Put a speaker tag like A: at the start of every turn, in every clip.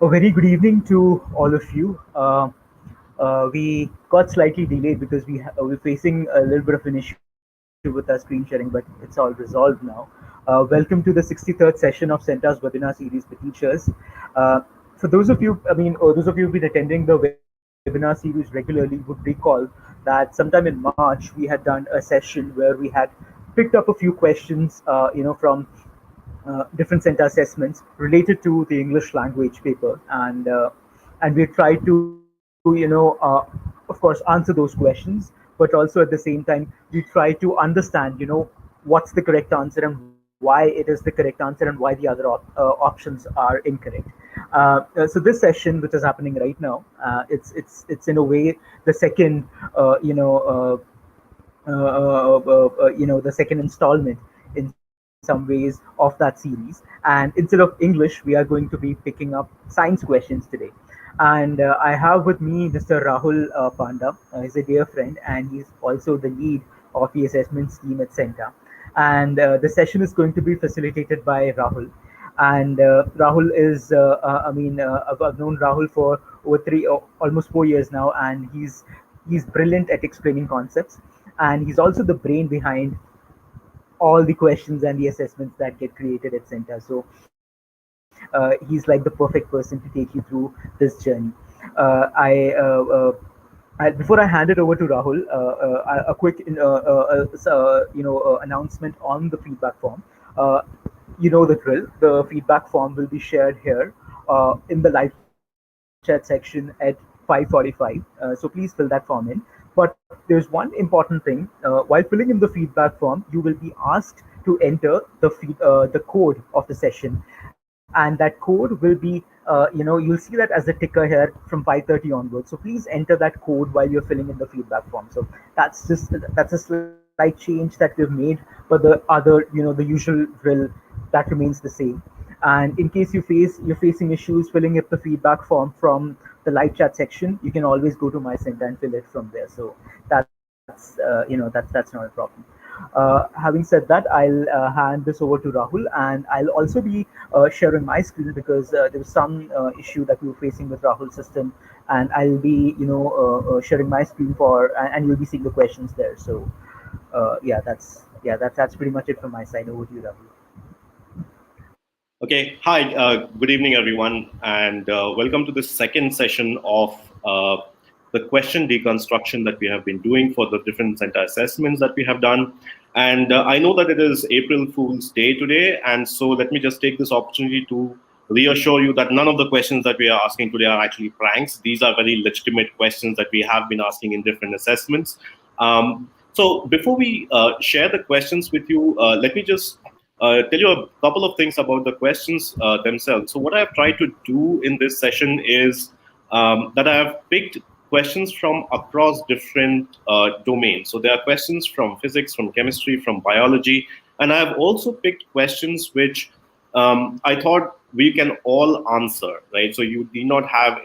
A: A very good evening to all of you. We got slightly delayed because we're facing a little bit of an issue with our screen sharing, but it's all resolved now. Welcome to the 63rd session of CENTA's webinar series for teachers. Uh, for those of you, those of you who've been attending the webinar series regularly would recall that sometime in March we had done a session where we had picked up a few questions, from different center assessments related to the English language paper, and we tried to of course answer those questions, but also at the same time we try to understand what's the correct answer and why it is the correct answer and why the other options are incorrect. So this session, which is happening right now, it's in a way the second the second installment in some ways of that series. And instead of English, we are going to be picking up science questions today. And I have with me Mr. Rahul Panda. He's a dear friend, and he's also the lead of the assessments team at CENTA. And the session is going to be facilitated by Rahul. And Rahul is, I've known Rahul for over almost 4 years now, and he's brilliant at explaining concepts, and he's also the brain behind all the questions and the assessments that get created at Center. So he's like the perfect person to take you through this journey. Before I hand it over to Rahul, a quick announcement on the feedback form. Uh, you know the drill. The feedback form will be shared here in the live chat section at 5:45. So please fill that form in. But there's one important thing. While filling in the feedback form, you will be asked to enter the code of the session, and that code will be you'll see that as a ticker here from 5:30 onwards. So please enter that code while you're filling in the feedback form. So that's a slight change that we've made, but the other the usual drill that remains the same. And in case you're facing issues filling up the feedback form from the live chat section, you can always go to my center and fill it from there. So that's not a problem. Having said that, I'll hand this over to Rahul, and I'll also be sharing my screen because there was some issue that we were facing with Rahul's system, and I'll be sharing my screen and you'll be seeing the questions there. So that's pretty much it from my side. Over to you, Rahul.
B: Okay, hi, good evening, everyone, and welcome to the second session of the question deconstruction that we have been doing for the different center assessments that we have done. And I know that it is April Fool's Day today, and so let me just take this opportunity to reassure you that none of the questions that we are asking today are actually pranks. These are very legitimate questions that we have been asking in different assessments. So before we share the questions with you, let me just tell you a couple of things about the questions themselves. So what I have tried to do in this session is that I have picked questions from across different domains. So there are questions from physics, from chemistry, from biology, and I have also picked questions which I thought we can all answer, right? So you need not have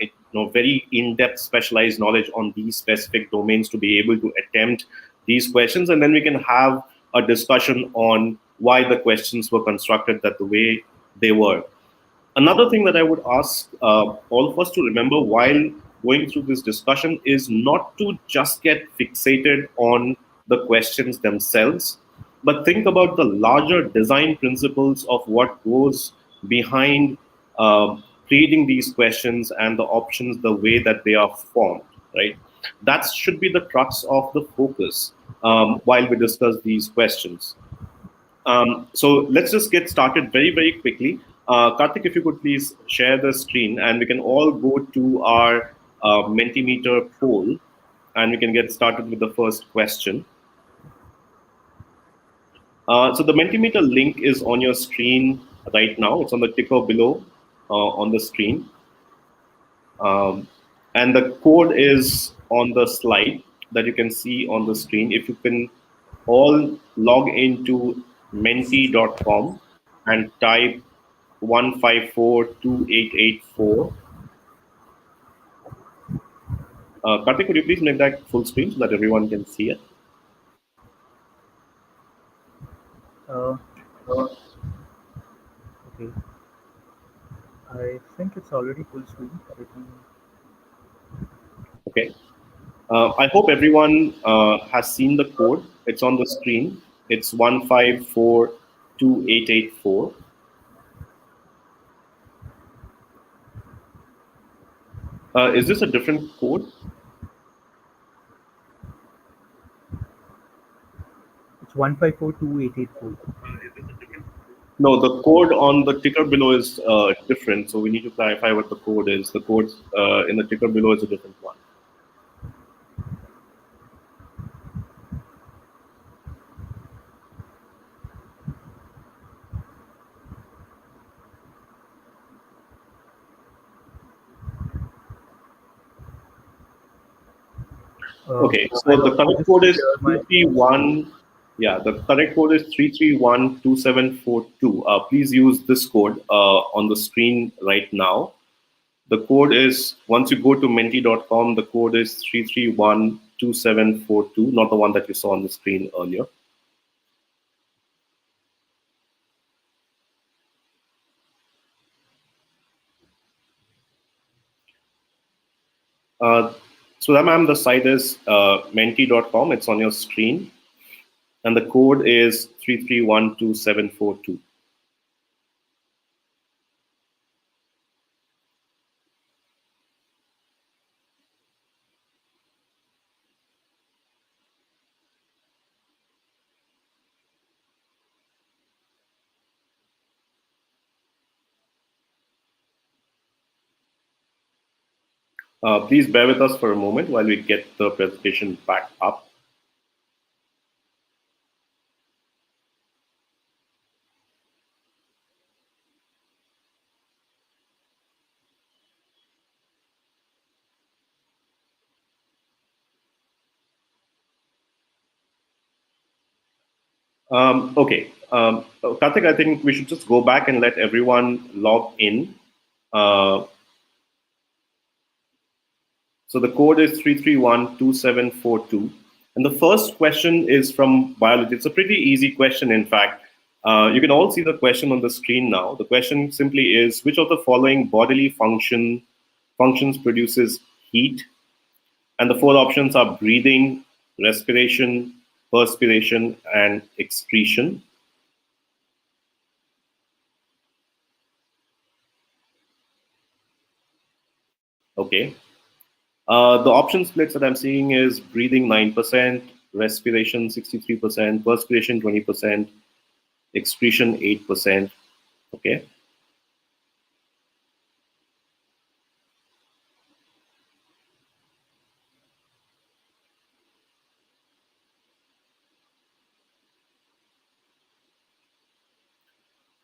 B: very in-depth specialized knowledge on these specific domains to be able to attempt these questions, and then we can have a discussion on why the questions were constructed that the way they were. Another thing that I would ask all of us to remember while going through this discussion is not to just get fixated on the questions themselves, but think about the larger design principles of what goes behind creating these questions and the options, the way that they are formed, right? That should be the crux of the focus while we discuss these questions. So let's just get started very, very quickly. Karthik, if you could please share the screen and we can all go to our Mentimeter poll and we can get started with the first question. So the Mentimeter link is on your screen right now. It's on the ticker below on the screen. And the code is on the slide that you can see on the screen. If you can all log into menti.com and type 1542884. Karthik, could you please make that full screen so that everyone can see it?
A: Okay. I think it's already full screen.
B: Okay. I hope everyone has seen the code. It's on the screen. It's 1542884. Is this a different code?
A: It's 1542884.
B: No, the code on the ticker below is different. So we need to clarify what the code is. The code in the ticker below is a different one. Okay, so
A: I'll
B: the
A: also
B: correct
A: just
B: code is
A: share my.
B: 331. Yeah, the correct code is 3312742. Please use this code on the screen right now. The code is, once you go to menti.com, the code is 3312742, not the one that you saw on the screen earlier. Uh, so, ma'am, the site is menti.com. It's on your screen. And the code is 3312742. Please bear with us for a moment while we get the presentation back up. Okay. Karthik, I think we should just go back and let everyone log in. Uh, so the code is 3312742. And the first question is from biology. It's a pretty easy question, in fact. You can all see the question on the screen now. The question simply is, which of the following bodily functions produces heat? And the four options are breathing, respiration, perspiration, and excretion. Okay. The option splits that I'm seeing is breathing 9%, respiration 63%, perspiration 20%, excretion 8%. Okay.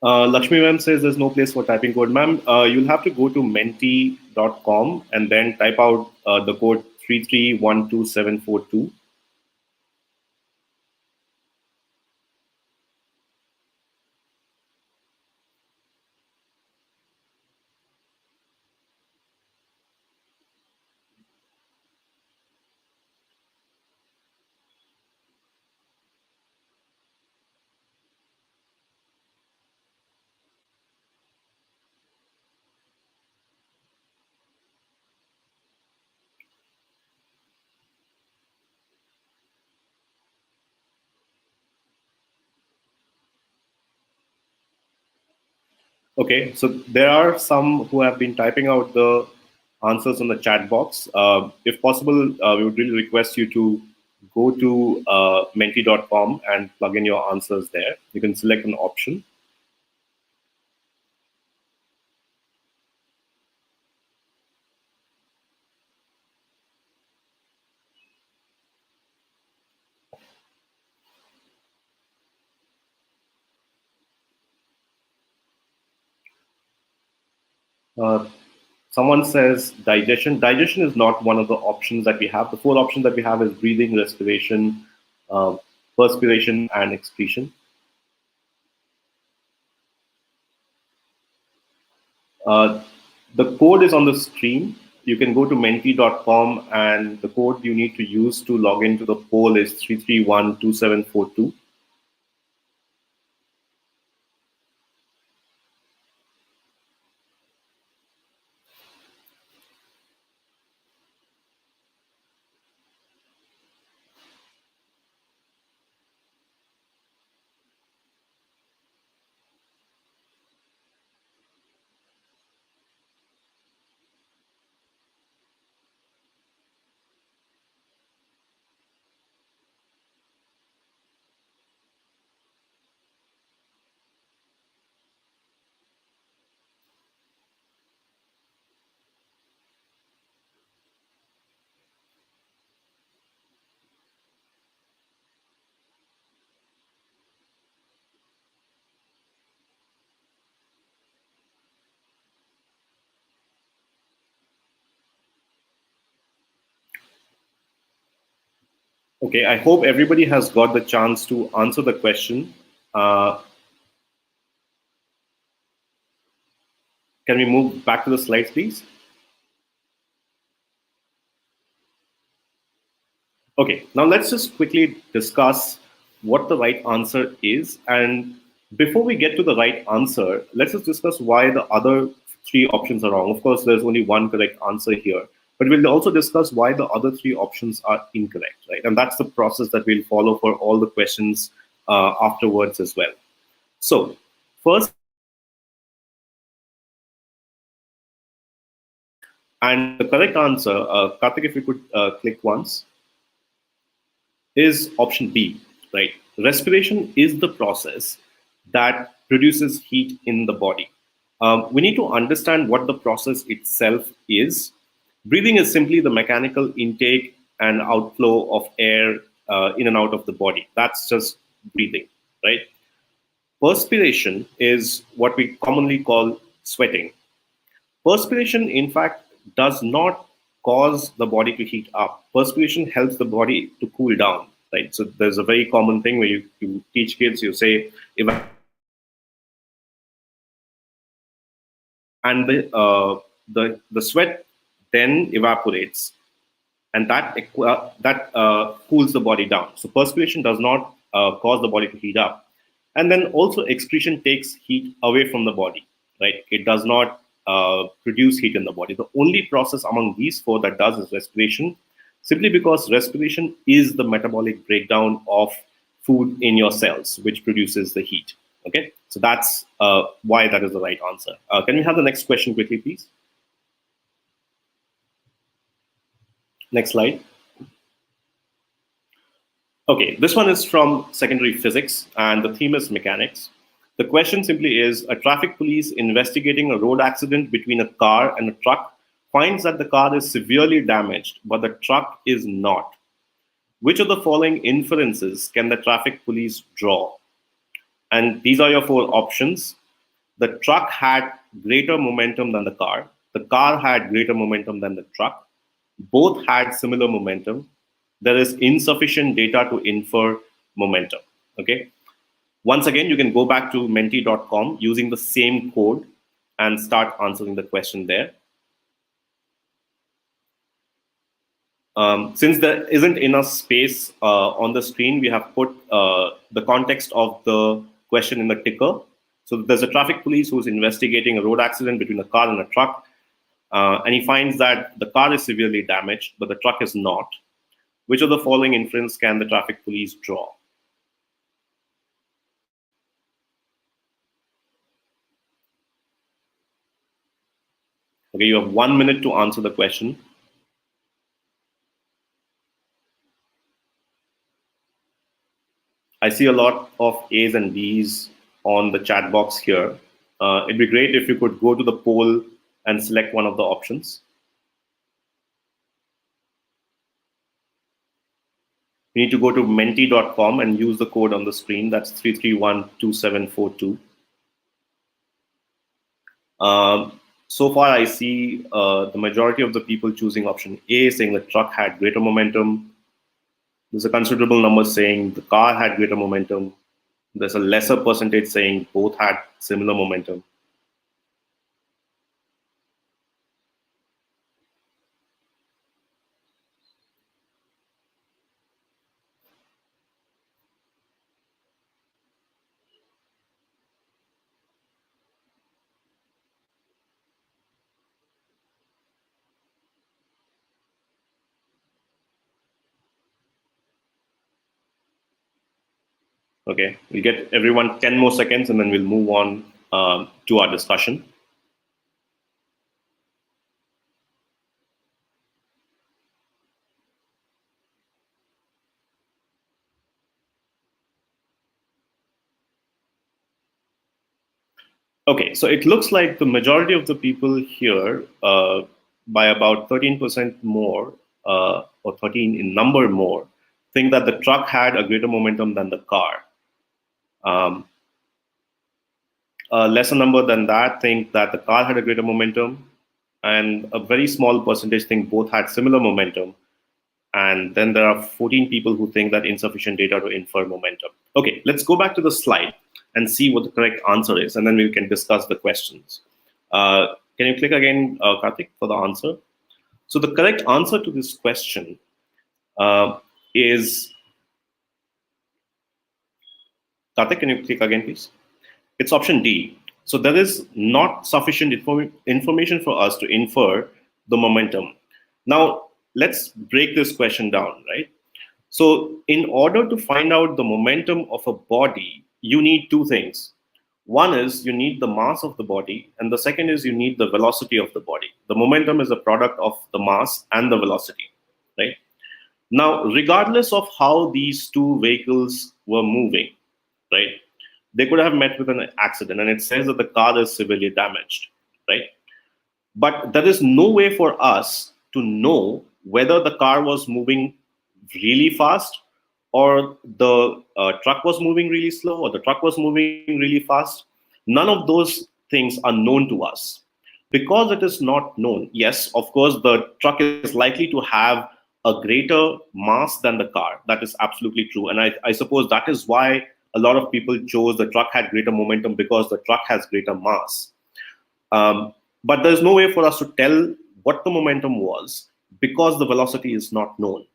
B: Lakshmi ma'am says there's no place for typing code. Ma'am, you'll have to go to menti.com and then type out the code 3312742. Okay, so there are some who have been typing out the answers on the chat box. If possible, we would really request you to go to menti.com and plug in your answers there. You can select an option. Uh, Someone says digestion. Digestion is not one of the options that we have. The four options that we have is breathing, respiration, uh, perspiration, and excretion. Uh, the code is on the screen. You can go to menti.com and the code you need to use to log into the poll is 3312742. Okay, I hope everybody has got the chance to answer the question. Uh, can we move back to the slides, please? Okay, now let's just quickly discuss what the right answer is. And before we get to the right answer, let's just discuss why the other three options are wrong. Of course, there's only one correct answer here, but we'll also discuss why the other three options are incorrect, right? And that's the process that we'll follow for all the questions afterwards as well. So, first, and the correct answer, Karthik, if you could click once, is option B, right? Respiration is the process that produces heat in the body. We need to understand what the process itself is. Breathing is simply the mechanical intake and outflow of air in and out of the body. That's just breathing, right? Perspiration is what we commonly call sweating. Perspiration, in fact, does not cause the body to heat up. Perspiration helps the body to cool down, right? So there's a very common thing where you teach kids, you say, and the sweat then evaporates, and that cools the body down. So perspiration does not cause the body to heat up, and then also excretion takes heat away from the body, right? It does not produce heat in the body. The only process among these four that does is respiration, simply because respiration is the metabolic breakdown of food in your cells, which produces the heat. Okay, so that's why that is the right answer. Can we have the next question quickly, please? Next slide. Okay, this one is from secondary physics, and the theme is mechanics. The question simply is, a traffic police investigating a road accident between a car and a truck finds that the car is severely damaged, but the truck is not. Which of the following inferences can the traffic police draw? And these are your four options. The truck had greater momentum than the car had greater momentum than the truck, both had similar momentum, there is insufficient data to infer momentum. Okay. Once again, you can go back to menti.com using the same code and start answering the question there. Since there isn't enough space on the screen, we have put the context of the question in the ticker. So there's a traffic police who's investigating a road accident between a car and a truck, and he finds that the car is severely damaged, but the truck is not. Which of the following inference can the traffic police draw? Okay, you have 1 minute to answer the question. I see a lot of A's and B's on the chat box here. It'd be great if you could go to the poll and select one of the options. You need to go to menti.com and use the code on the screen. That's 3312742. So far, I see the majority of the people choosing option A, saying the truck had greater momentum. There's a considerable number saying the car had greater momentum. There's a lesser percentage saying both had similar momentum. Okay, we'll get everyone 10 more seconds and then we'll move on to our discussion. Okay, so it looks like the majority of the people here, by about 13% more, or 13 in number more, think that the truck had a greater momentum than the car. A lesser number than that think that the car had a greater momentum, and a very small percentage think both had similar momentum. And then there are 14 people who think that insufficient data to infer momentum. Okay, let's go back to the slide and see what the correct answer is, and then we can discuss the questions. Can you click again, Karthik, for the answer? So the correct answer to this question is, Karthik, can you click again, please? It's option D. So there is not sufficient information for us to infer the momentum. Now, let's break this question down, right? So in order to find out the momentum of a body, you need two things. One is you need the mass of the body, and the second is you need the velocity of the body. The momentum is a product of the mass and the velocity, right? Now, regardless of how these two vehicles were moving, right, they could have met with an accident, and it says that the car is severely damaged, right? But there is no way for us to know whether the car was moving really fast, or the truck was moving really slow, or the truck was moving really fast. None of those things are known to us. Because it is not known, yes, of course, the truck is likely to have a greater mass than the car. That is absolutely true. And I suppose that is why a lot of people chose the truck had greater momentum, because the truck has greater mass. But there's no way for us to tell what the momentum was because the velocity is not known,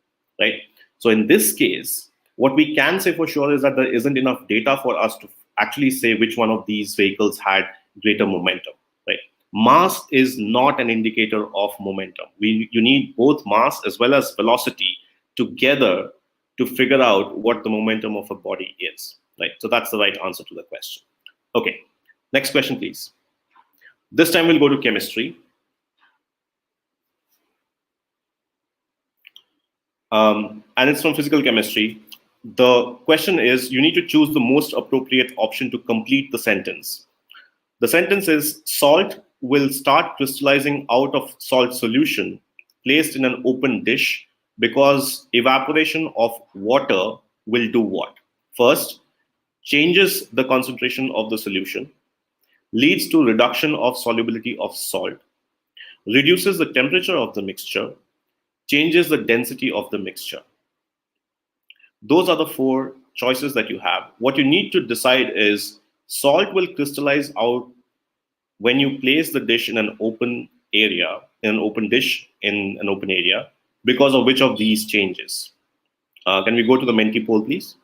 B: right? So in this case, what we can say for sure is that there isn't enough data for us to actually say which one of these vehicles had greater momentum, right? Mass is not an indicator of momentum. You need both mass as well as velocity together to figure out what the momentum of a body is, right? So that's the right answer to the question. Okay, next question, please. This time we'll go to chemistry. And it's from physical chemistry. The question is, you need to choose the most appropriate option to complete the sentence. The sentence is, salt will start crystallizing out of salt solution placed in an open dish because evaporation of water will do what? First, changes the concentration of the solution, leads to reduction of solubility of salt, reduces the temperature of the mixture, changes the density of the mixture. Those are the four choices that you have. What you need to decide is salt will crystallize out when you place the dish in an open area, in an open dish in an open area, because of which of these changes. Can we go to the Menti poll, please?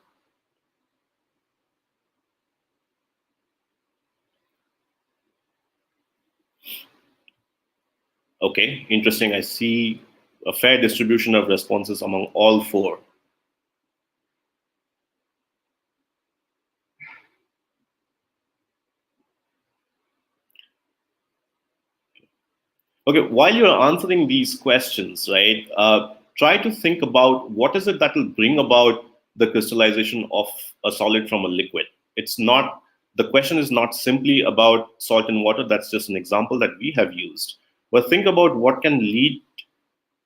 B: Okay, interesting. I see a fair distribution of responses among all four. Okay, while you're answering these questions, right, try to think about what is it that will bring about the crystallization of a solid from a liquid. It's not, the question is not simply about salt and water. That's just an example that we have used. But think about what can lead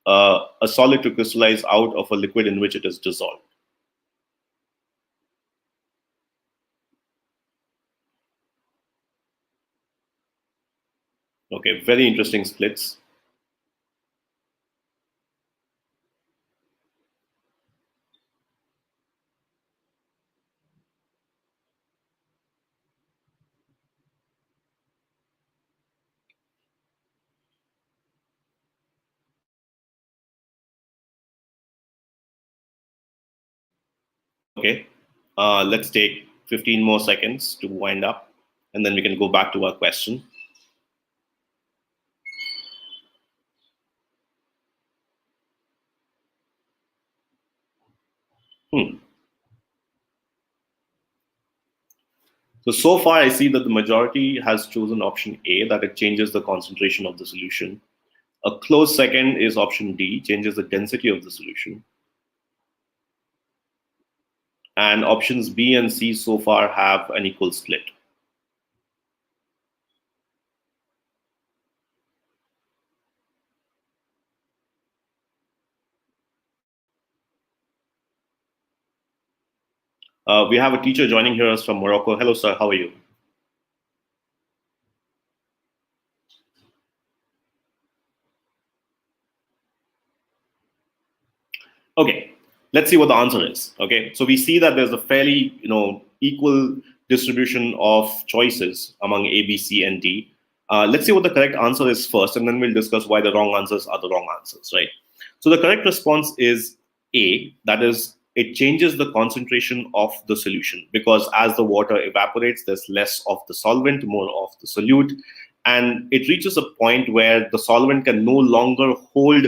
B: a solid to crystallize out of a liquid in which it is dissolved. Okay, very interesting splits. Okay, let's take 15 more seconds to wind up, and then we can go back to our question. So far, I see that the majority has chosen option A, that it changes the concentration of the solution. A close second is option D, changes the density of the solution. And options B and C so far have an equal split. We have a teacher joining here us from Morocco. Hello, sir. How are you? Okay, let's see what the answer is. Okay, so we see that there's a fairly, equal distribution of choices among A, B, C, and D. Let's see what the correct answer is first, and then we'll discuss why the wrong answers are the wrong answers, right? So the correct response is A, that is, it changes the concentration of the solution, because as the water evaporates, there's less of the solvent, more of the solute, and it reaches a point where the solvent can no longer hold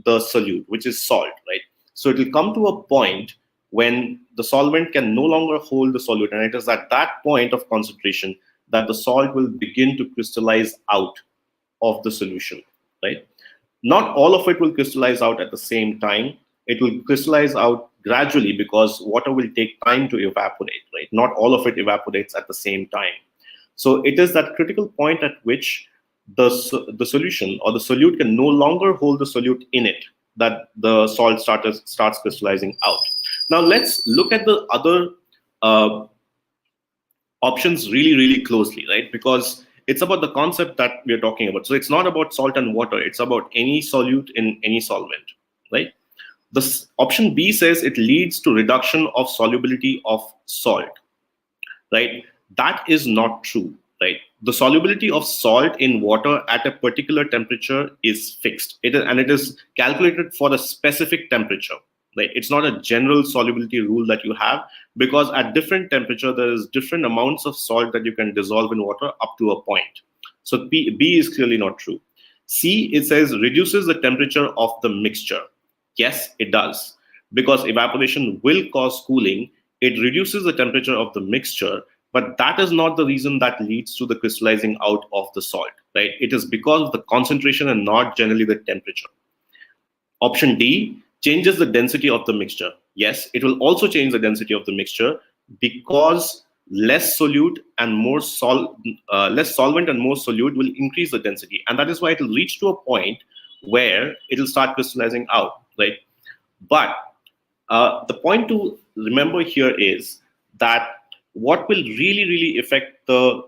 B: the solute, which is salt, right? So it will come to a point when the solvent can no longer hold the solute, and it is at that point of concentration that the salt will begin to crystallize out of the solution, right? Not all of it will crystallize out at the same time. It will crystallize out gradually because water will take time to evaporate, right? Not all of it evaporates at the same time. So it is that critical point at which the solution or the solute can no longer hold the solute in it, that the salt starts crystallizing out. Now let's look at the other uh, options really, really closely, right? Because it's about the concept that we're talking about. So it's not about salt and water, it's about any solute in any solvent, right? This option B says it leads to reduction of solubility of salt, right? That is not true, right? The solubility of salt in water at a particular temperature is fixed. And it is calculated for a specific temperature, right? It's not a general solubility rule that you have, because at different temperature, there is different amounts of salt that you can dissolve in water up to a point. So B is clearly not true. C, it says reduces the temperature of the mixture. Yes, it does. Because evaporation will cause cooling, it reduces the temperature of the mixture, but that is not the reason that leads to the crystallizing out of the salt, right? It is because of the concentration and not generally the temperature. Option D changes the density of the mixture. Yes, it will also change the density of the mixture because less solute and less solvent and more solute will increase the density, and that is why it will reach to a point where it will start crystallizing out, right? But the point to remember here is that what will really, really affect the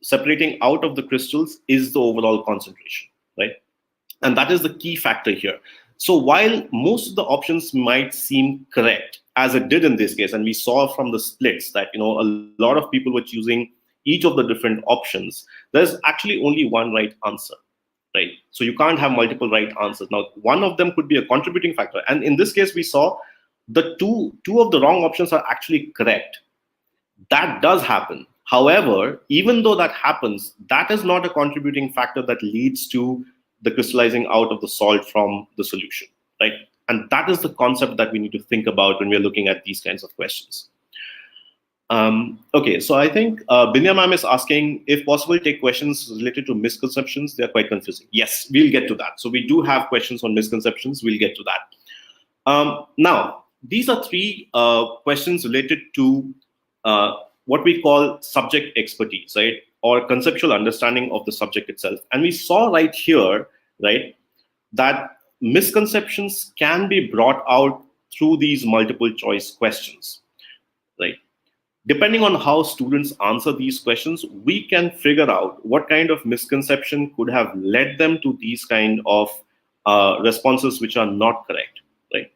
B: separating out of the crystals is the overall concentration, right? And that is the key factor here. So while most of the options might seem correct, as it did in this case, and we saw from the splits that a lot of people were choosing each of the different options, there's actually only one right answer, right? So you can't have multiple right answers. Now, one of them could be a contributing factor, and in this case, we saw the two of the wrong options are actually correct. That does happen. However, even though that happens, that is not a contributing factor that leads to the crystallizing out of the salt from the solution, right? And that is the concept that we need to think about when we're looking at these kinds of questions. Okay, so I think Binya ma'am is asking, if possible, take questions related to misconceptions. They're quite confusing. Yes, we'll get to that. So we do have questions on misconceptions. We'll get to that. Now, these are three questions related to what we call subject expertise, right? Or conceptual understanding of the subject itself. And we saw right here, right, that misconceptions can be brought out through these multiple choice questions, right? Depending on how students answer these questions, we can figure out what kind of misconception could have led them to these kind of responses which are not correct, right?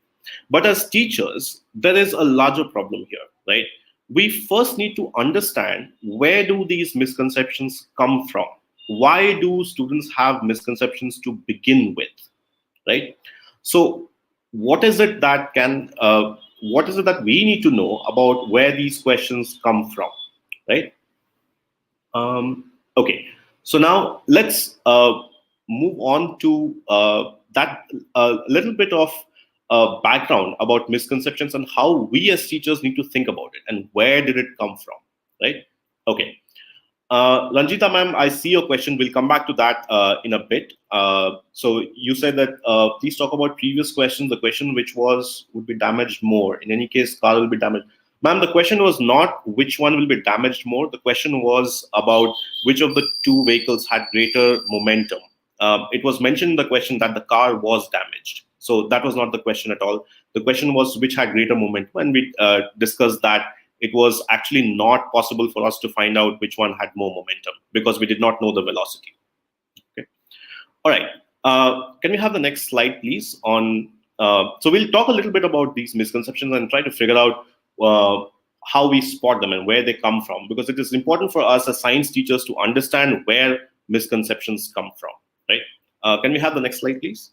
B: But as teachers, there is a larger problem here, right? We first need to understand, where do these misconceptions come from? Why do students have misconceptions to begin with, right? So what is it that we need to know about where these questions come from, right? Okay, so now let's move on to that little bit of background about misconceptions and how we as teachers need to think about it and where did it come from, right? Okay. Ranjita ma'am, I see your question. We'll come back to that in a bit. So you said that please talk about previous questions. The question which would be damaged more. In any case, car will be damaged. Ma'am, the question was not which one will be damaged more. The question was about which of the two vehicles had greater momentum. It was mentioned in the question that the car was damaged. So that was not the question at all. The question was which had greater momentum, and we discussed that it was actually not possible for us to find out which one had more momentum because we did not know the velocity. Okay. All right. Can we have the next slide, please, on So we'll talk a little bit about these misconceptions and try to figure out uh, how we spot them and where they come from, because it is important for us as science teachers to understand where misconceptions come from, right? Can we have the next slide, please?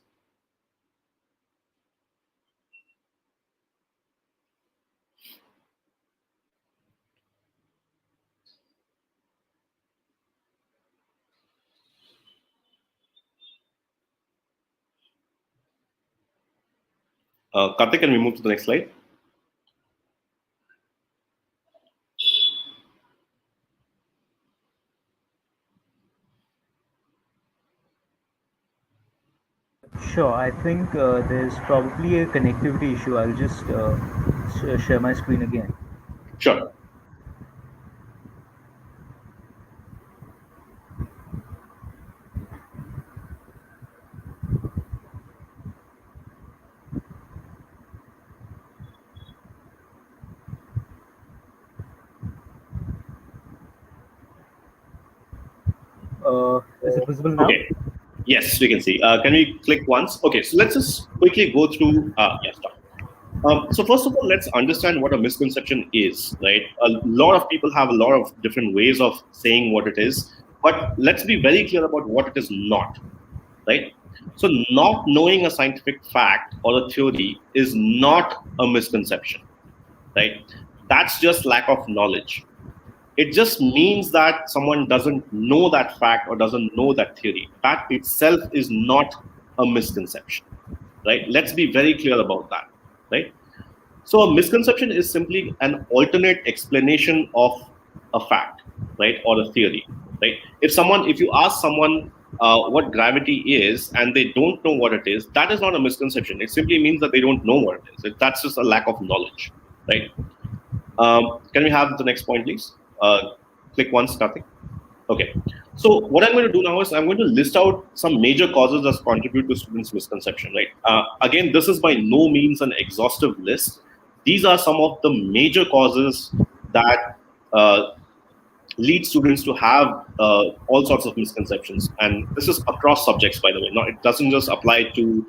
B: Karthik, can we move to the next slide?
A: Sure, I think there's probably a connectivity issue. I'll just share my screen again.
B: Sure.
A: Is it visible now?
B: Okay. Yes, we can see. Can we click once? Okay, so let's just quickly go through. Yes, stop. So first of all, let's understand what a misconception is, right? A lot of people have a lot of different ways of saying what it is, but let's be very clear about what it is not, right? So not knowing a scientific fact or a theory is not a misconception, right? That's just lack of knowledge. It just means that someone doesn't know that fact or doesn't know that theory. That itself is not a misconception, right? Let's be very clear about that, right? So a misconception is simply an alternate explanation of a fact, right, or a theory, right? If you ask someone what gravity is and they don't know what it is, that is not a misconception. It simply means that they don't know what it is. That's just a lack of knowledge, right? Can we have the next point, please? Click once, Karthik. Okay. So what I'm going to do now is I'm going to list out some major causes that contribute to students' misconception, right? Again, this is by no means an exhaustive list. These are some of the major causes that lead students to have all sorts of misconceptions. And this is across subjects, by the way. Not, it doesn't just apply to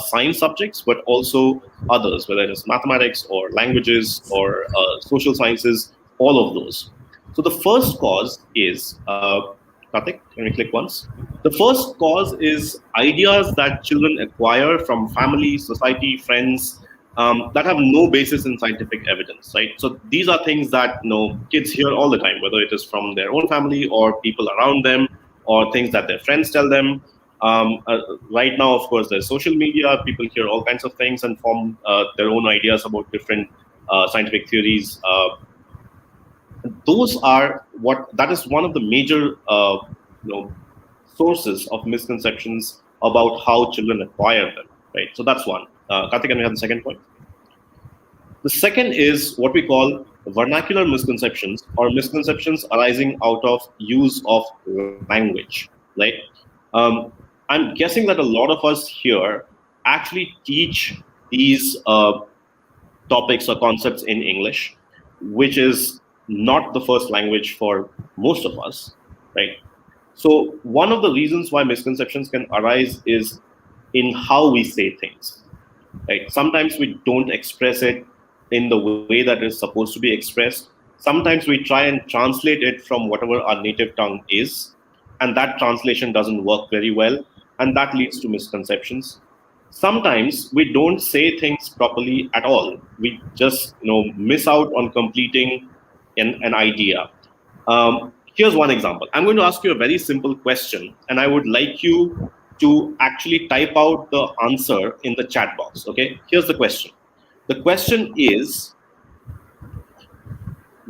B: science subjects, but also others, whether it is mathematics or languages or social sciences, all of those. So the first cause is, Karthik, can we click once? The first cause is ideas that children acquire from family, society, friends, that have no basis in scientific evidence, right? So these are things that kids hear all the time, whether it is from their own family or people around them, or things that their friends tell them. Right now, of course, there's social media. People hear all kinds of things and form their own ideas about different scientific theories. Those are what that is one of the major you know sources of misconceptions about how children acquire them, right? So that's one. Karthik, can we have the second point? The second is what we call vernacular misconceptions, or misconceptions arising out of use of language, right? um, I'm guessing that a lot of us here actually teach these topics or concepts in English, which is not the first language for most of us, right? So one of the reasons why misconceptions can arise is in how we say things, right? Sometimes we don't express it in the way that it's supposed to be expressed. Sometimes we try and translate it from whatever our native tongue is, and that translation doesn't work very well, and that leads to misconceptions. Sometimes we don't say things properly at all. We just miss out on completing an idea. Here's one example. I'm going to ask you a very simple question, and I would like you to actually type out the answer in the chat box. Okay, here's the question. The question is,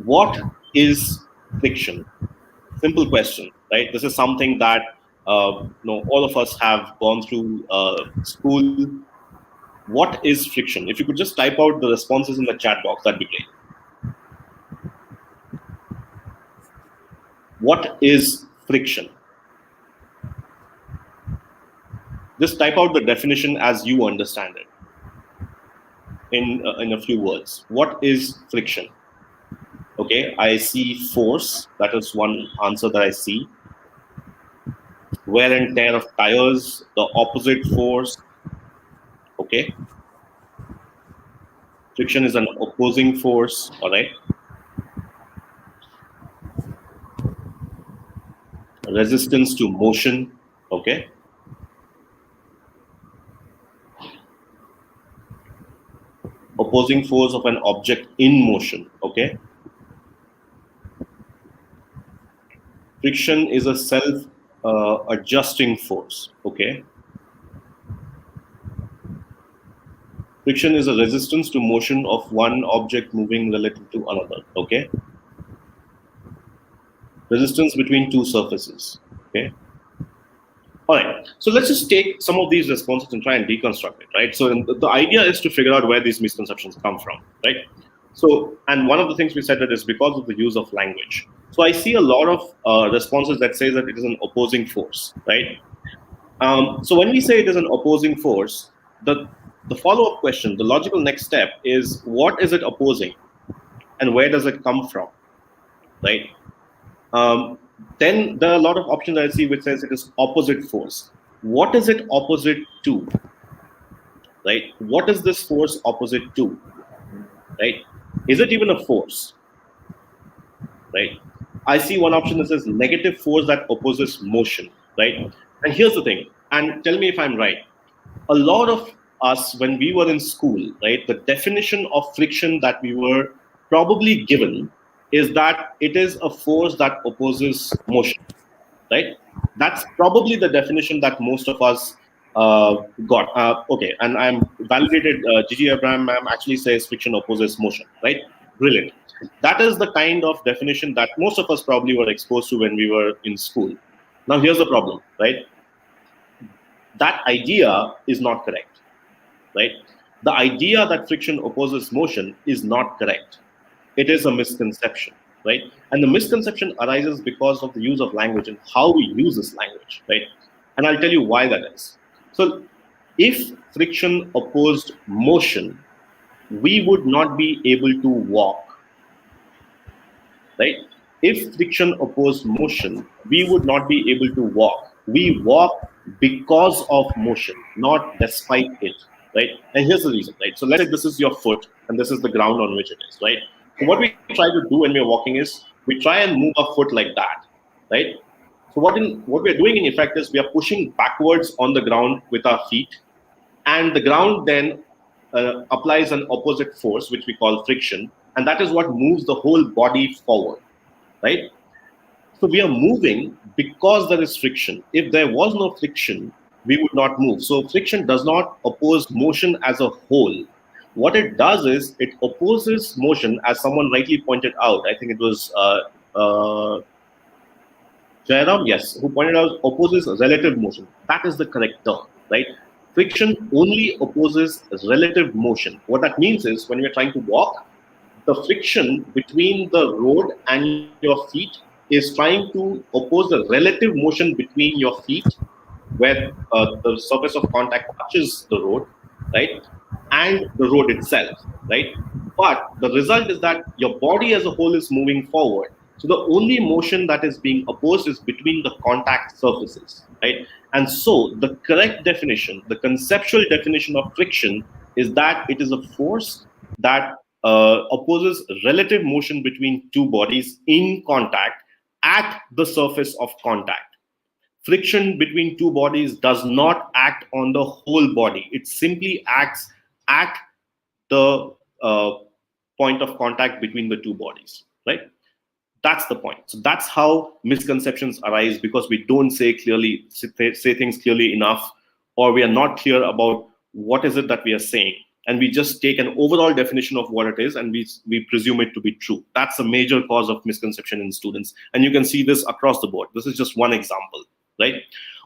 B: what is friction? Simple question, right? This is something that all of us have gone through school. What is friction? If you could just type out the responses in the chat box, that'd be great. What is friction? Just type out the definition as you understand it in a few words. What is friction? Okay, I see force. That is one answer that I see. Wear and tear of tires, the opposite force. Okay. Friction is an opposing force, all right? Resistance to motion, okay? Opposing force of an object in motion, okay? Friction is a self adjusting force, okay? Friction is a resistance to motion of one object moving relative to another, okay? Resistance between two surfaces, okay? All right, so let's just take some of these responses and try and deconstruct it, right? So the idea is to figure out where these misconceptions come from, right? So, and one of the things we said that is because of the use of language. So I see a lot of responses that say that it is an opposing force, right? So when we say it is an opposing force, the follow-up question, the logical next step is what is it opposing and where does it come from, right? Then there are a lot of options I see which says it is opposite force. What is it opposite to, right? What is this force opposite to, right? Is it even a force, right? I see one option that says negative force that opposes motion, right? And here's the thing, and tell me if I'm right. A lot of us, when we were in school, right, the definition of friction that we were probably given is that it is a force that opposes motion, right? That's probably the definition that most of us got. Okay, and I'm validated. Gigi Abraham ma'am actually says friction opposes motion, right? Brilliant. That is the kind of definition that most of us probably were exposed to when we were in school. Now, here's the problem, right? That idea is not correct, right? The idea that friction opposes motion is not correct. It is a misconception, right? And the misconception arises because of the use of language and how we use this language, right? And I'll tell you why that is. So if friction opposed motion, we would not be able to walk, right? If friction opposed motion, we would not be able to walk. We walk because of motion, not despite it, right? And here's the reason, right? So let's say this is your foot and this is the ground on which it is, right? So what we try to do when we're walking is we try and move our foot like that, right? So what we're doing in effect is we are pushing backwards on the ground with our feet, and the ground then applies an opposite force, which we call friction, and that is what moves the whole body forward, right? So we are moving because there is friction. If there was no friction, we would not move. So friction does not oppose motion as a whole. What it does is it opposes motion, as someone rightly pointed out. I think it was Jairam, yes, who pointed out opposes relative motion. That is the correct term, right? Friction only opposes relative motion. What that means is when you're trying to walk, the friction between the road and your feet is trying to oppose the relative motion between your feet, where the surface of contact touches the road, right, and the road itself, right? But the result is that your body as a whole is moving forward. So the only motion that is being opposed is between the contact surfaces, right? And so the correct definition, the conceptual definition of friction is that it is a force that opposes relative motion between two bodies in contact at the surface of contact. Friction between two bodies does not act on the whole body. It simply acts at the point of contact between the two bodies, right? That's the point. So that's how misconceptions arise, because we don't say things clearly enough, or we are not clear about what is it that we are saying, and we just take an overall definition of what it is and we presume it to be true. That's a major cause of misconception in students, and you can see this across the board. This is just one example, right?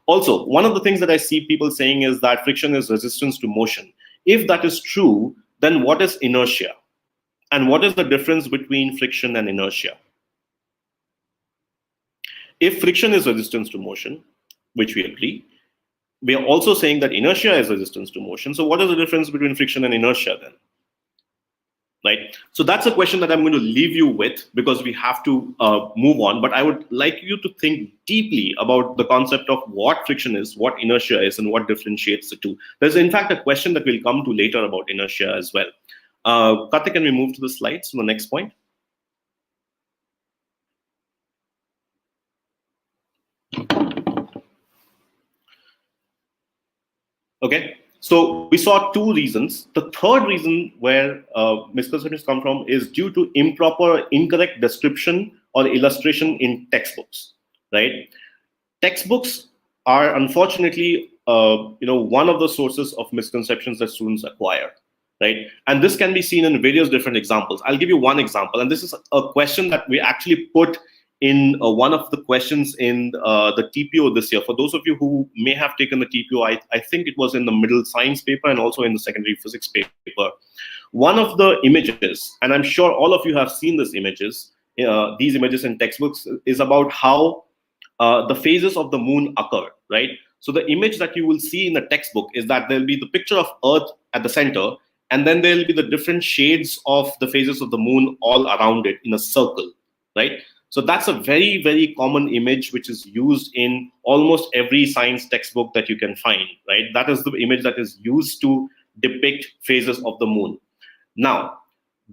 B: Also, one of the things that I see people saying is that friction is resistance to motion. If that is true, then what is inertia? And what is the difference between friction and inertia? If friction is resistance to motion, which we agree, we are also saying that inertia is resistance to motion. So what is the difference between friction and inertia then? Right? So that's a question that I'm going to leave you with, because we have to move on. But I would like you to think deeply about the concept of what friction is, what inertia is, and what differentiates the two. There's in fact a question that we'll come to later about inertia as well. Karthik, can we move to the slides to the next point? Okay, so we saw two reasons. The third reason where misconceptions come from is due to improper, incorrect description or illustration in textbooks, right? Textbooks are unfortunately, one of the sources of misconceptions that students acquire, right? And this can be seen in various different examples. I'll give you one example, and this is a question that we actually put in one of the questions in the TPO this year. For those of you who may have taken the TPO, I think it was in the middle science paper and also in the secondary physics paper. One of the images, and I'm sure all of you have seen these images in textbooks, is about how the phases of the moon occur, right? So the image that you will see in the textbook is that there'll be the picture of Earth at the center, and then there'll be the different shades of the phases of the moon all around it in a circle, right? So that's a very, very common image which is used in almost every science textbook that you can find, right? That is the image that is used to depict phases of the moon. Now,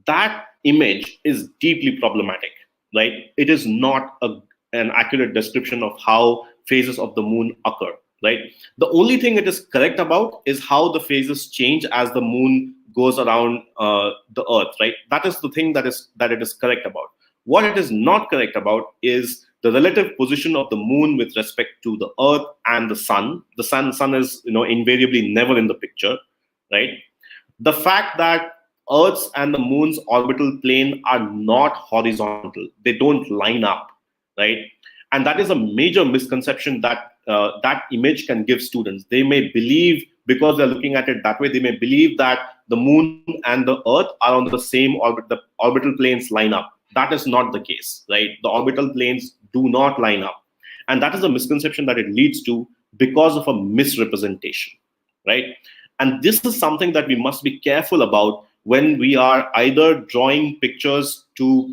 B: that image is deeply problematic, right? It is not an accurate description of how phases of the moon occur, right? The only thing it is correct about is how the phases change as the moon goes around the Earth, right? That is the thing that it is correct about. What it is not correct about is the relative position of the moon with respect to the Earth and the sun. The sun is, invariably never in the picture, right? The fact that Earth's and the moon's orbital plane are not horizontal, they don't line up, right? And that is a major misconception that that image can give students. They may believe, because they're looking at it that way, they may believe that the moon and the Earth are on the same orbit, the orbital planes line up. That is not the case, right? The orbital planes do not line up. And that is a misconception that it leads to because of a misrepresentation, right? And this is something that we must be careful about when we are either drawing pictures to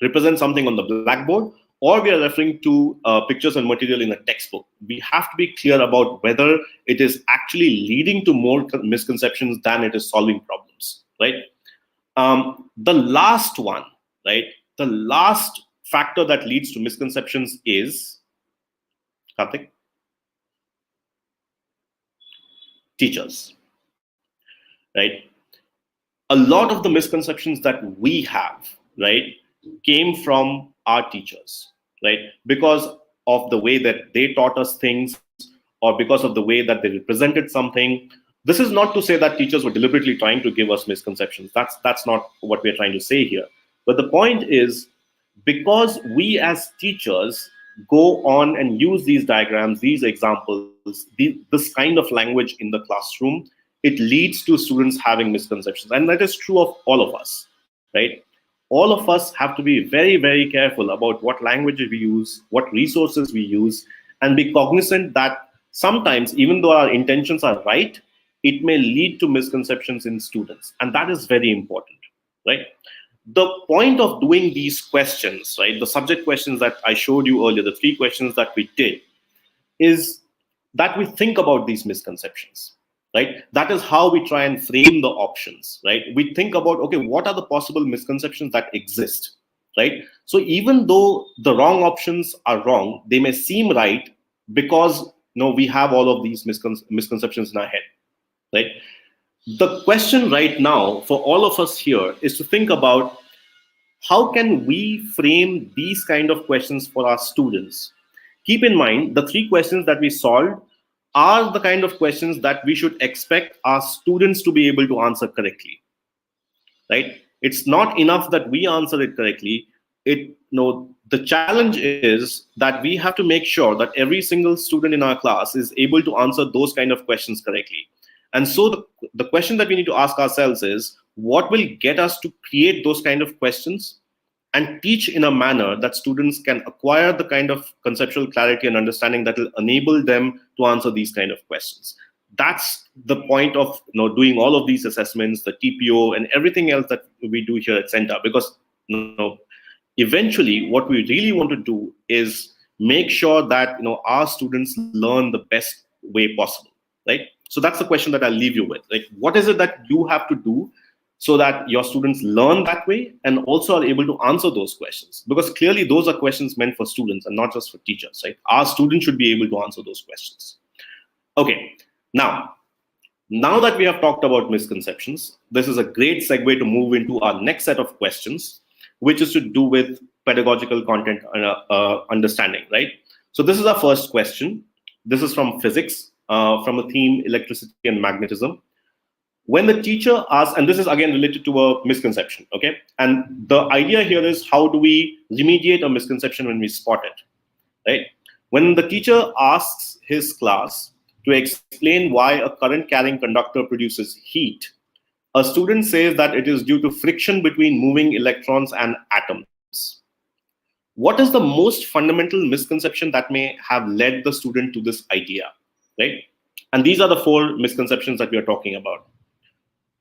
B: represent something on the blackboard, or we are referring to pictures and material in a textbook. We have to be clear about whether it is actually leading to more misconceptions than it is solving problems, right? The last one, right? The last factor that leads to misconceptions is, Karthik, teachers, right? A lot of the misconceptions that we have, right, came from our teachers, right? Because of the way that they taught us things, or because of the way that they represented something. This is not to say that teachers were deliberately trying to give us misconceptions. That's not what we're trying to say here. But the point is, because we as teachers go on and use these diagrams, these examples, this kind of language in the classroom, it leads to students having misconceptions. And that is true of all of us, right? All of us have to be very, very careful about what language we use, what resources we use, and be cognizant that sometimes, even though our intentions are right, it may lead to misconceptions in students. And that is very important, right? The point of doing these questions, right, the subject questions that I showed you earlier, the 3 questions that we did, is that we think about these misconceptions, right? That is how we try and frame the options, right? We think about, okay, what are the possible misconceptions that exist, right? So even though the wrong options are wrong, they may seem right because we have all of these misconceptions in our head, right? The question right now for all of us here is to think about, how can we frame these kind of questions for our students? Keep in mind, the 3 questions that we solved are the kind of questions that we should expect our students to be able to answer correctly, right? It's not enough that we answer it correctly. The challenge is that we have to make sure that every single student in our class is able to answer those kind of questions correctly. And so the question that we need to ask ourselves is, what will get us to create those kind of questions and teach in a manner that students can acquire the kind of conceptual clarity and understanding that will enable them to answer these kind of questions. That's the point of doing all of these assessments, the TPO, and everything else that we do here at CENTA. Because eventually, what we really want to do is make sure that our students learn the best way possible, right? So that's the question that I'll leave you with. Like, what is it that you have to do so that your students learn that way and also are able to answer those questions, because clearly those are questions meant for students and not just for teachers, right? Our students should be able to answer those questions. Okay, now that we have talked about misconceptions, this is a great segue to move into our next set of questions, which is to do with pedagogical content understanding, right? So this is our first question. This is from physics, from a theme electricity and magnetism. When the teacher asks, and this is again related to a misconception, okay? And the idea here is, how do we remediate a misconception when we spot it, right? When the teacher asks his class to explain why a current carrying conductor produces heat, a student says that it is due to friction between moving electrons and atoms. What is the most fundamental misconception that may have led the student to this idea, right? And these are the 4 misconceptions that we are talking about.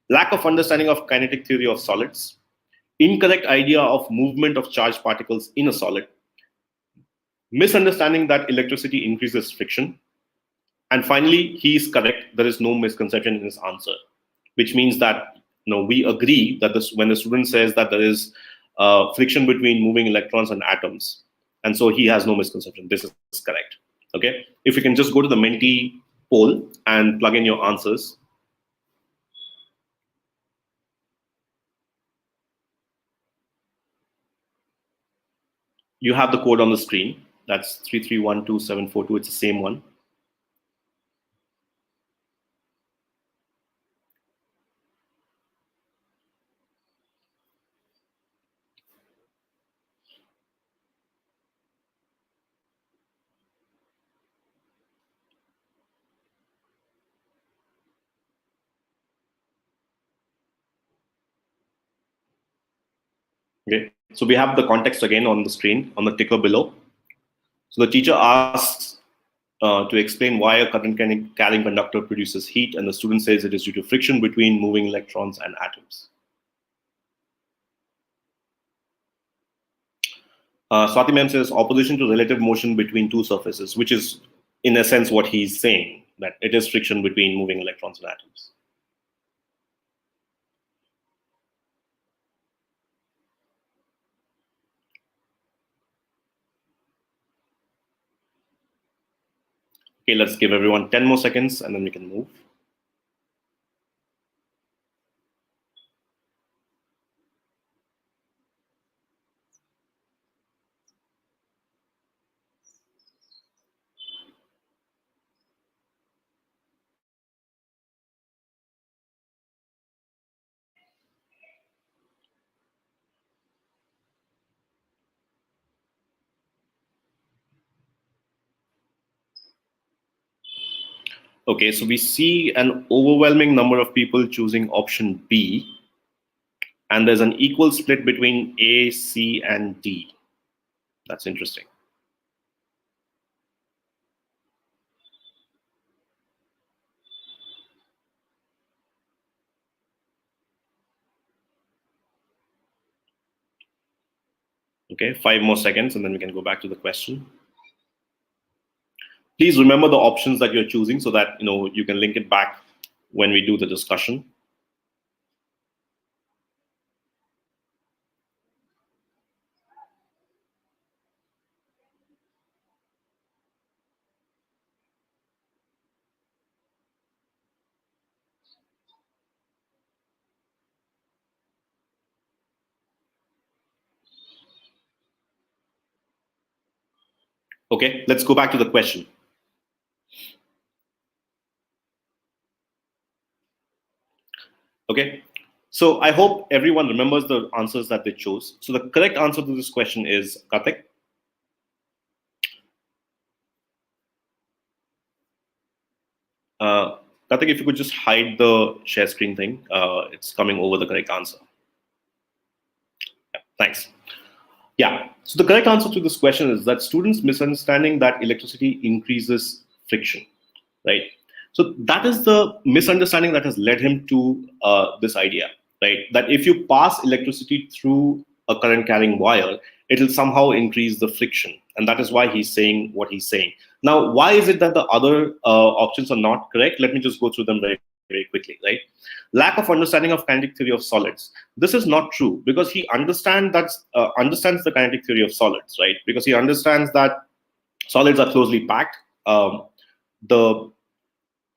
B: Lack of understanding of kinetic theory of solids, incorrect idea of movement of charged particles in a solid, misunderstanding that electricity increases friction, and finally, he is correct. There is no misconception in his answer, which means that we agree that when the student says that there is friction between moving electrons and atoms, and so he has no misconception. This is correct. Okay, if you can just go to the Menti poll and plug in your answers. You have the code on the screen. That's 3312742. It's the same one. Okay, so we have the context again on the screen, on the ticker below. So the teacher asks to explain why a current carrying conductor produces heat, and the student says it is due to friction between moving electrons and atoms. Swati ma'am says opposition to relative motion between two surfaces, which is in a sense what he's saying, that it is friction between moving electrons and atoms. Okay, let's give everyone 10 more seconds and then we can move. Okay, so we see an overwhelming number of people choosing option B, and there's an equal split between A, C, and D. That's interesting. Okay, 5 more seconds and then we can go back to the question. Please remember the options that you're choosing so that you can link it back when we do the discussion. Okay, let's go back to the question. Okay, so I hope everyone remembers the answers that they chose. So the correct answer to this question is Karthik. Karthik, if you could just hide the share screen thing, it's coming over the correct answer. Yeah, thanks. Yeah, so the correct answer to this question is that students misunderstanding that electricity increases friction, right? So that is the misunderstanding that has led him to this idea, right? That if you pass electricity through a current carrying wire, it will somehow increase the friction. And that is why he's saying what he's saying. Now, why is it that the other options are not correct? Let me just go through them very very quickly, right? Lack of understanding of kinetic theory of solids. This is not true because he understands the kinetic theory of solids, right? Because he understands that solids are closely packed. The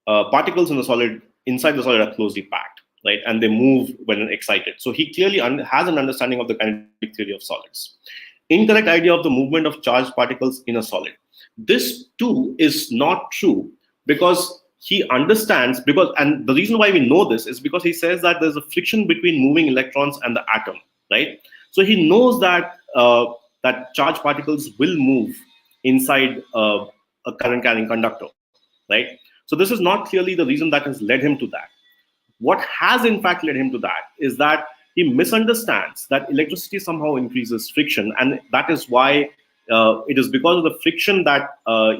B: particles in the solid inside the solid are closely packed, right? And they move when excited. So he clearly has an understanding of the kinetic theory of solids. Incorrect idea of the movement of charged particles in a solid. This too is not true because he understands, and the reason why we know this is because he says that there's a friction between moving electrons and the atom, right? So he knows that that charged particles will move inside a current carrying conductor, right? So this is not clearly the reason that has led him to that. What has in fact led him to that is that he misunderstands that electricity somehow increases friction, and that is why it is because of the friction that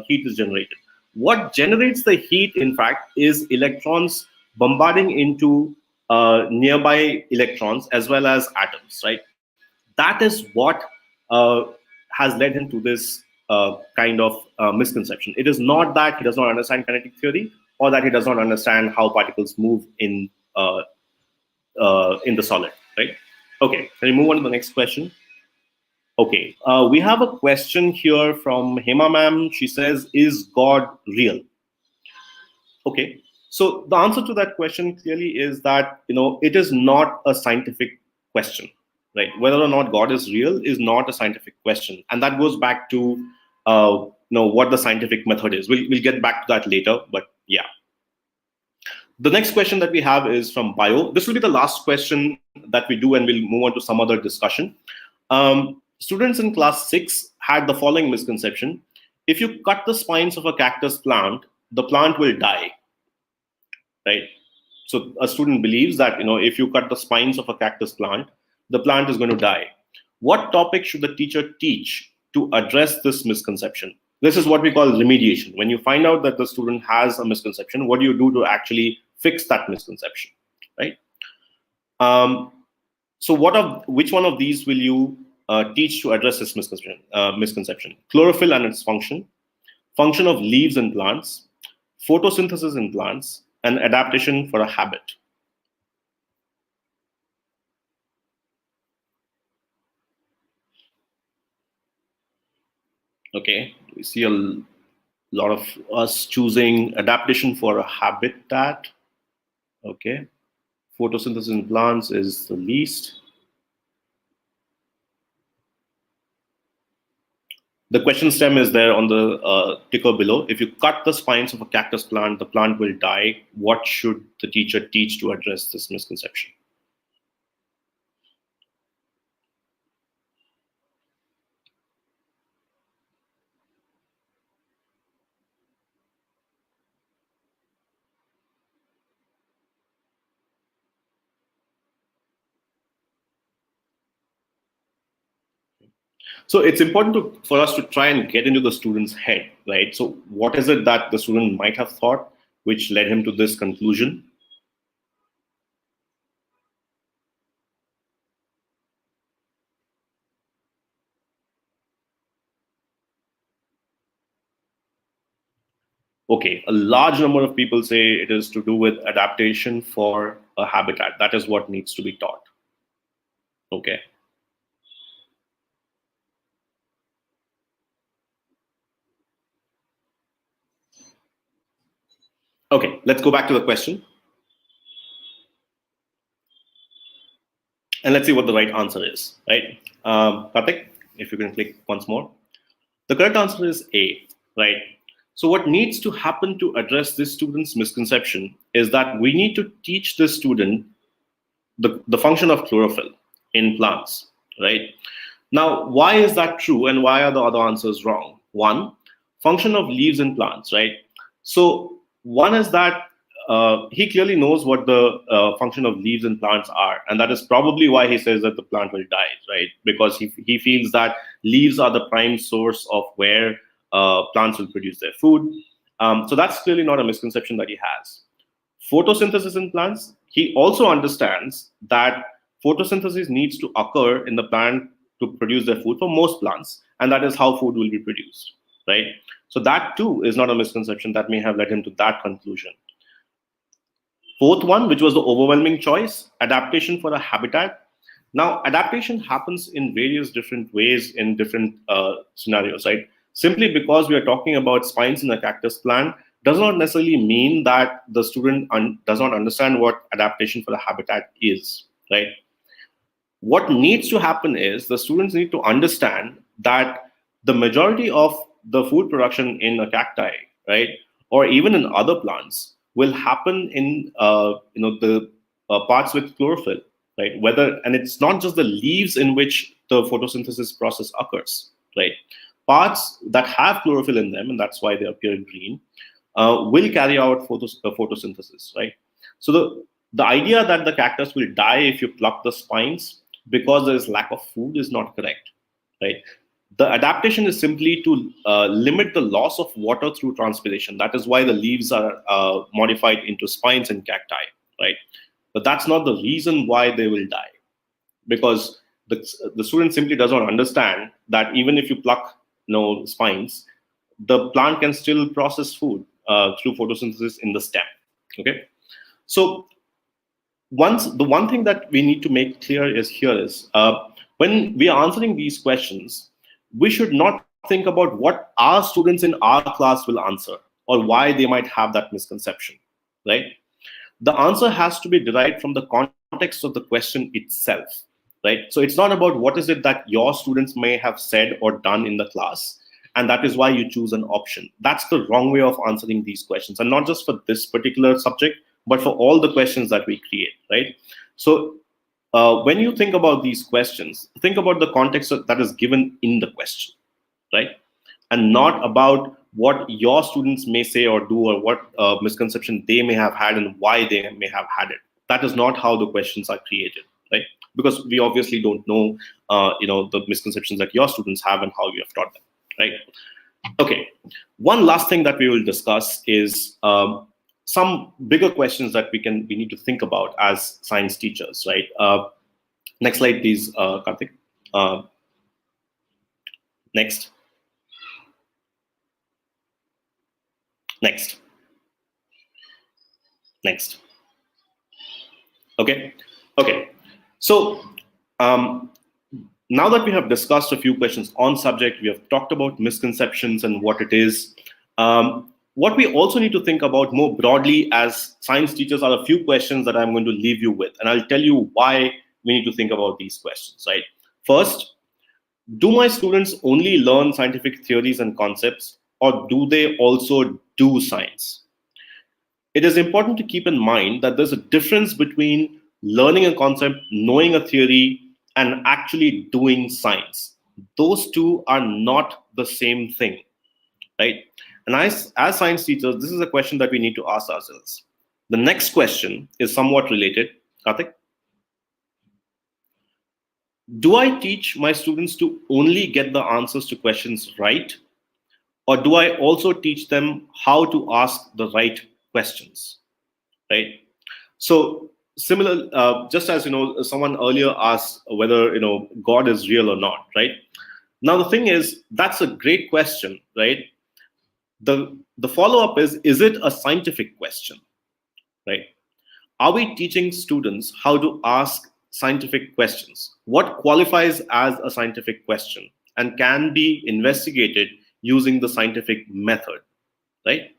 B: heat is generated. What generates the heat, in fact, is electrons bombarding into nearby electrons as well as atoms, right? That is what uh, has led him to this kind of misconception. It is not that he does not understand kinetic theory or that he does not understand how particles move in the solid, right? Okay, can we move on to the next question? Okay, we have a question here from Hema ma'am. She says, "Is God real?" Okay, so the answer to that question clearly is that it is not a scientific question, right? Whether or not God is real is not a scientific question, and that goes back to what the scientific method is. We'll get back to that later, but yeah. The next question that we have is from Bio. This will be the last question that we do, and we'll move on to some other discussion. Students in class 6 had the following misconception. If you cut the spines of a cactus plant, the plant will die, right? So a student believes that if you cut the spines of a cactus plant, the plant is going to die. What topic should the teacher teach to address this misconception? This is what we call remediation. When you find out that the student has a misconception, what do you do to actually fix that misconception, right? So which one of these will you teach to address this misconception? Chlorophyll and its function of leaves in plants, photosynthesis in plants, and adaptation for a habit. Okay, we see a lot of us choosing adaptation for a habitat. Okay, photosynthesis in plants is the least. The question stem is there on the ticker below. If you cut the spines of a cactus plant, the plant will die. What should the teacher teach to address this misconception? So it's important for us to try and get into the student's head, right? So what is it that the student might have thought which led him to this conclusion? Okay, a large number of people say it is to do with adaptation for a habitat. That is what needs to be taught. Okay. Okay, let's go back to the question. And let's see what the right answer is, right? Karthik, if you can click once more. The correct answer is A, right? So what needs to happen to address this student's misconception is that we need to teach the student the function of chlorophyll in plants, right? Now, why is that true and why are the other answers wrong? One, function of leaves in plants, right? So one is that he clearly knows what the function of leaves in plants are, and that is probably why he says that the plant will die, right? Because he feels that leaves are the prime source of where plants will produce their food. So that's clearly not a misconception that he has. Photosynthesis in plants, he also understands that photosynthesis needs to occur in the plant to produce their food for most plants, and that is how food will be produced, right? So that too is not a misconception that may have led him to that conclusion. Fourth one, which was the overwhelming choice, adaptation for a habitat. Now, adaptation happens in various different ways in different scenarios, right? Simply because we are talking about spines in a cactus plant does not necessarily mean that the student does not understand what adaptation for a habitat is, right? What needs to happen is the students need to understand that the majority of the food production in a cacti, right, or even in other plants, will happen in the parts with chlorophyll, right? Whether, and it's not just the leaves in which the photosynthesis process occurs, right? Parts that have chlorophyll in them, and that's why they appear green, will carry out photosynthesis, right? So the idea that the cactus will die if you pluck the spines because there is lack of food is not correct, right? The adaptation is simply to limit the loss of water through transpiration. That is why the leaves are modified into spines in cacti, right? But that's not the reason why they will die, because the student simply does not understand that even if you pluck spines, the plant can still process food through photosynthesis in the stem. Okay, so the one thing that we need to make clear is here is when we are answering these questions, we should not think about what our students in our class will answer or why they might have that misconception, right? The answer has to be derived from the context of the question itself, right? So it's not about what is it that your students may have said or done in the class, and that is why you choose an option. That's the wrong way of answering these questions, and not just for this particular subject, but for all the questions that we create, right? So when you think about these questions, think about the context that is given in the question, right? And not about what your students may say or do, or what misconception they may have had and why they may have had it. That is not how the questions are created, right? Because we obviously don't know, the misconceptions that your students have and how you have taught them, right? Okay. One last thing that we will discuss is some bigger questions that we need to think about as science teachers, right? Next slide, please, Karthik. Next. Next. Next. Okay. Okay. So now that we have discussed a few questions on subject, we have talked about misconceptions and what it is. What we also need to think about more broadly as science teachers are a few questions that I'm going to leave you with, and I'll tell you why we need to think about these questions, right? First, do my students only learn scientific theories and concepts, or do they also do science? It is important to keep in mind that there's a difference between learning a concept, knowing a theory, and actually doing science. Those two are not the same thing, right? And as science teachers, this is a question that we need to ask ourselves. The next question is somewhat related. Karthik? Do I teach my students to only get the answers to questions right? Or do I also teach them how to ask the right questions, right? So similar, just as someone earlier asked whether God is real or not, right? Now the thing is, that's a great question, right? The follow-up is it a scientific question, right? Are we teaching students how to ask scientific questions? What qualifies as a scientific question and can be investigated using the scientific method, right?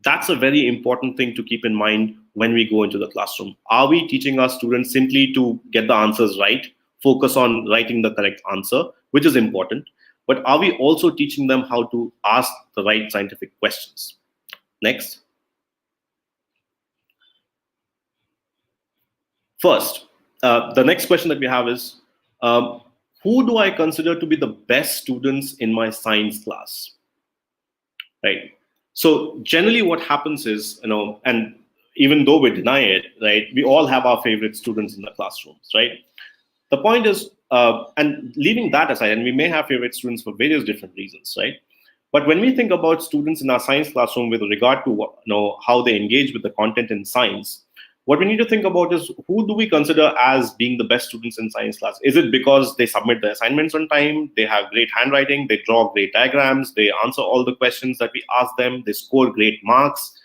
B: That's a very important thing to keep in mind when we go into the classroom. Are we teaching our students simply to get the answers right, focus on writing the correct answer, which is important, but are we also teaching them how to ask the right scientific questions? Next. First, the next question that we have is, who do I consider to be the best students in my science class? Right. So generally what happens is, and even though we deny it, right, we all have our favorite students in the classrooms, right? The point is, and leaving that aside, and we may have favorite students for various different reasons, right? But when we think about students in our science classroom with regard to how they engage with the content in science, what we need to think about is, who do we consider as being the best students in science class? Is it because they submit their assignments on time, they have great handwriting, they draw great diagrams, they answer all the questions that we ask them, they score great marks?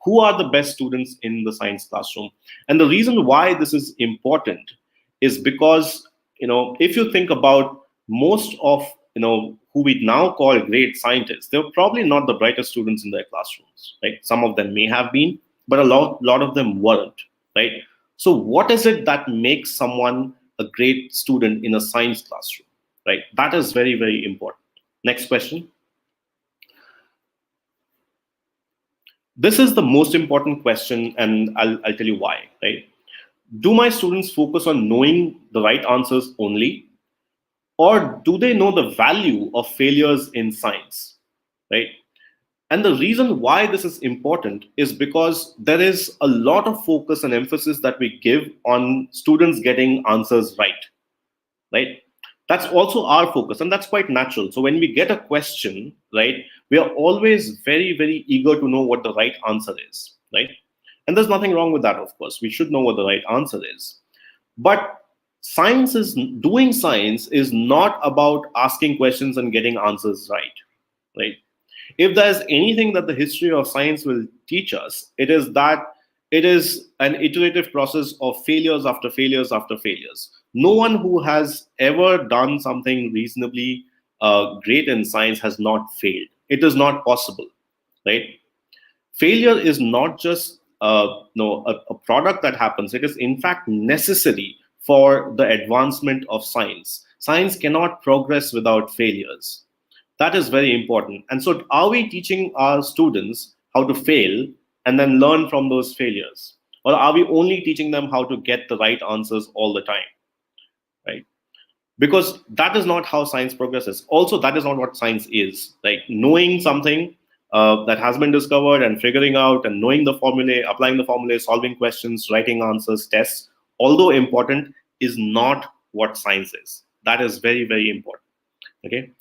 B: who are the best students in the science classroom. And the reason why this is important is because, if you think about most of, who we now call great scientists, they're probably not the brightest students in their classrooms, right? Some of them may have been, but a lot of them weren't, right? So what is it that makes someone a great student in a science classroom, right? That is very, very important. Next question. This is the most important question, and I'll tell you why, right? Do my students focus on knowing the right answers only, or do they know the value of failures in science, right? And the reason why this is important is because there is a lot of focus and emphasis that we give on students getting answers right, right? That's also our focus, and that's quite natural. So when we get a question, right, we are always very, very eager to know what the right answer is, right? And there's nothing wrong with that, of course. We should know what the right answer is. But doing science is not about asking questions and getting answers right, right? If there's anything that the history of science will teach us, it is that it is an iterative process of failures after failures after failures. No one who has ever done something reasonably great in science has not failed. It is not possible, right? Failure is not just no, a product that happens. It is in fact necessary for the advancement of science. Science cannot progress without failures. That is very important. And so, are we teaching our students how to fail and then learn from those failures? Or are we only teaching them how to get the right answers all the time? Right? Because that is not how science progresses. Also, that is not what science is. Like knowing something that has been discovered and figuring out and knowing the formulae, applying the formulae, solving questions, writing answers, tests, although important, is not what science is. That is very, very important. Okay.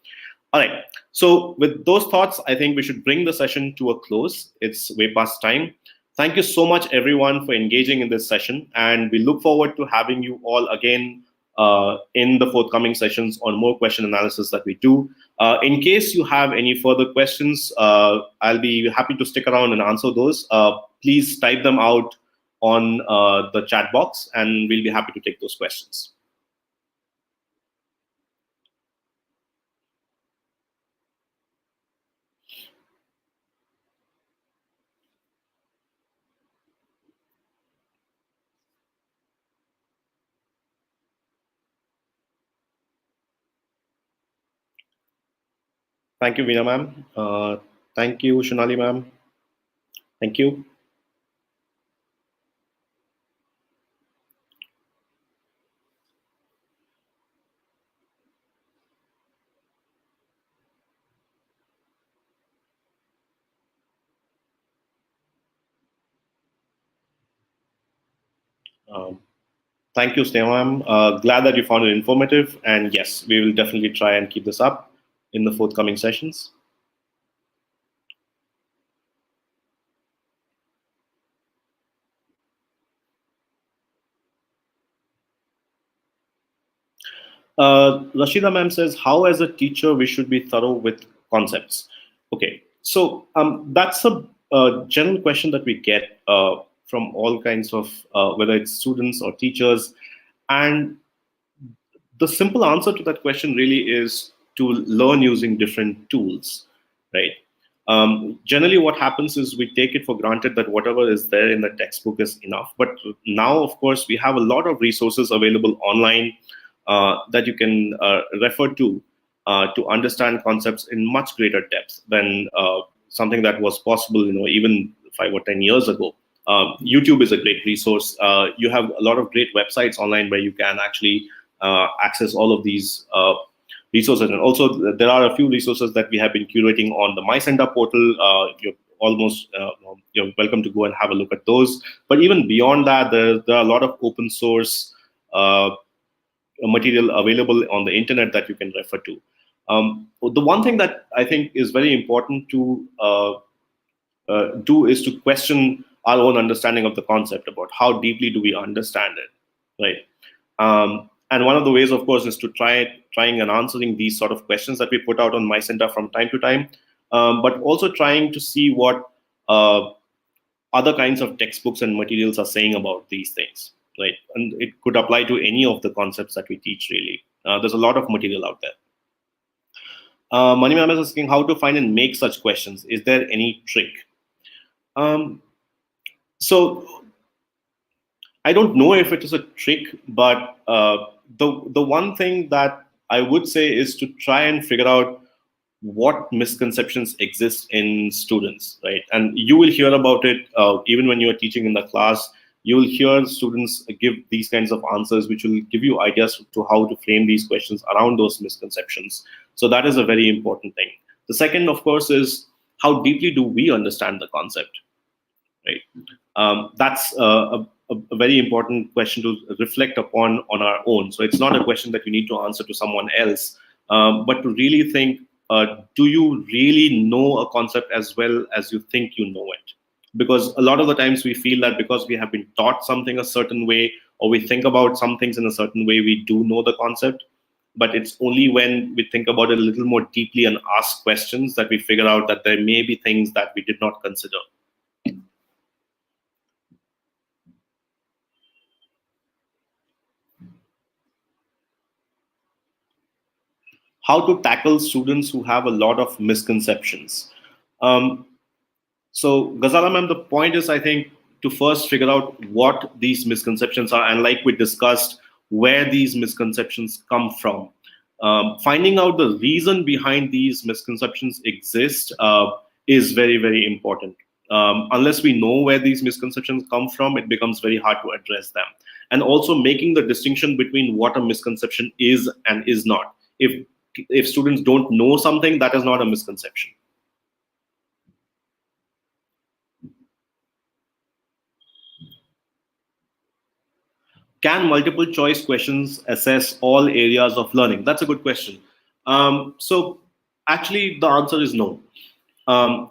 B: All right. So with those thoughts, I think we should bring the session to a close. It's way past time. Thank you so much, everyone, for engaging in this session. And we look forward to having you all again in the forthcoming sessions on more question analysis that we do. In case you have any further questions, I'll be happy to stick around and answer those. Please type them out on the chat box, and we'll be happy to take those questions. Thank you, Veena ma'am. Thank you, Shunali ma'am. Thank you. Um, Thank you, Sneha ma'am. Glad that you found it informative. And yes, we will definitely try and keep this up in the forthcoming sessions. Rashida ma'am says, how as a teacher we should be thorough with concepts. Okay, so that's a general question that we get from all kinds of, whether it's students or teachers. And the simple answer to that question really is to learn using different tools, right? Generally, what happens is we take it for granted that whatever is there in the textbook is enough. But now, of course, we have a lot of resources available online that you can refer to understand concepts in much greater depth than something that was possible, even 5 or 10 years ago. YouTube is a great resource. You have a lot of great websites online where you can actually access all of these resources. And also, there are a few resources that we have been curating on the MyCENTA portal. You're welcome to go and have a look at those. But even beyond that, there are a lot of open source material available on the internet that you can refer to. The one thing that I think is very important to do is to question our own understanding of the concept, about how deeply do we understand it, right? And one of the ways, of course, is to trying and answering these sort of questions that we put out on MyCENTA from time to time, but also trying to see what other kinds of textbooks and materials are saying about these things, right? And it could apply to any of the concepts that we teach, really. There's a lot of material out there. Money Ma'am is asking how to find and make such questions. Is there any trick? Um, so I don't know if it is a trick, but the one thing that I would say is to try and figure out what misconceptions exist in students, right? And you will hear about it even when you are teaching in the class. You will hear students give these kinds of answers, which will give you ideas to how to frame these questions around those misconceptions. So that is a very important thing. The second, of course, is how deeply do we understand the concept, right? That's a very important question to reflect upon on our own. So it's not a question that you need to answer to someone else, but to really think, do you really know a concept as well as you think you know it? Because a lot of the times we feel that because we have been taught something a certain way, or we think about some things in a certain way, we do know the concept. But it's only when we think about it a little more deeply and ask questions that we figure out that there may be things that we did not consider. How to tackle students who have a lot of misconceptions. Um, so, Ghazala ma'am, the point is, I think, to first figure out what these misconceptions are, and like we discussed, where these misconceptions come from. Finding out the reason behind these misconceptions exist is very, very important. Unless we know where these misconceptions come from, it becomes very hard to address them. And also making the distinction between what a misconception is and is not. If students don't know something, that is not a misconception. Can multiple choice questions assess all areas of learning? That's a good question. So actually, the answer is no.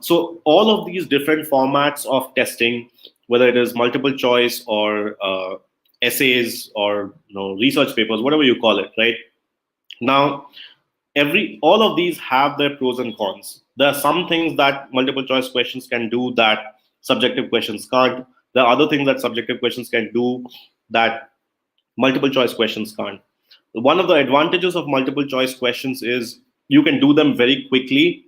B: So all of these different formats of testing, whether it is multiple choice or essays or research papers, whatever you call it, right? Now, all of these have their pros and cons. There are some things that multiple choice questions can do that subjective questions can't. There are other things that subjective questions can do that multiple choice questions can't. One of the advantages of multiple choice questions is you can do them very quickly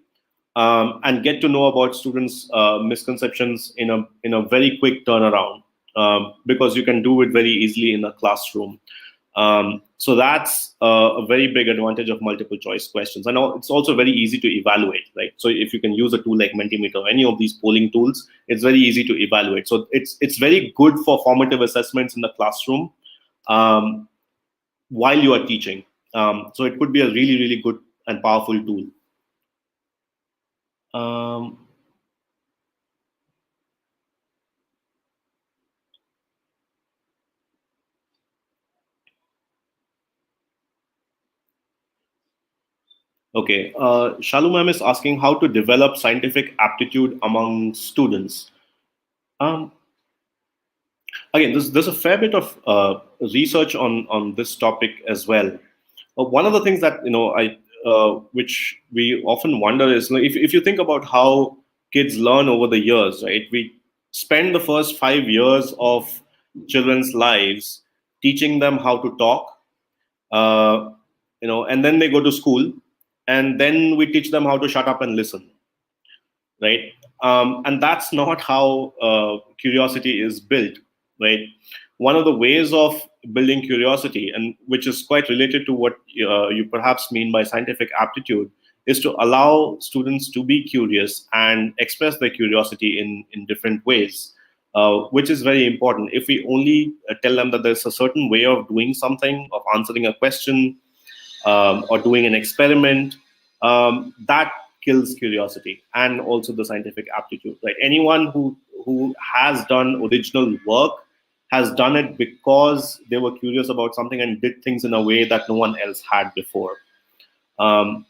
B: and get to know about students' misconceptions in a very quick turnaround because you can do it very easily in a classroom. So that's a very big advantage of multiple choice questions. And it's also very easy to evaluate, right? So if you can use a tool like Mentimeter or any of these polling tools, it's very easy to evaluate. So it's very good for formative assessments in the classroom um, while you are teaching. So it could be a really, really good and powerful tool. Um, okay, Shalu ma'am is asking how to develop scientific aptitude among students. Um, Again, there's a fair bit of research on this topic as well. One of the things that I which we often wonder is, if you think about how kids learn over the years, right? We spend the first 5 years of children's lives teaching them how to talk, uh, and then they go to school, and then we teach them how to shut up and listen, right? And that's not how curiosity is built, right? One of the ways of building curiosity, and which is quite related to what you perhaps mean by scientific aptitude, is to allow students to be curious and express their curiosity in different ways, which is very important. If we only tell them that there's a certain way of doing something, of answering a question, or doing an experiment, that kills curiosity and also the scientific aptitude. Right? Anyone who has done original work has done it because they were curious about something and did things in a way that no one else had before. Um,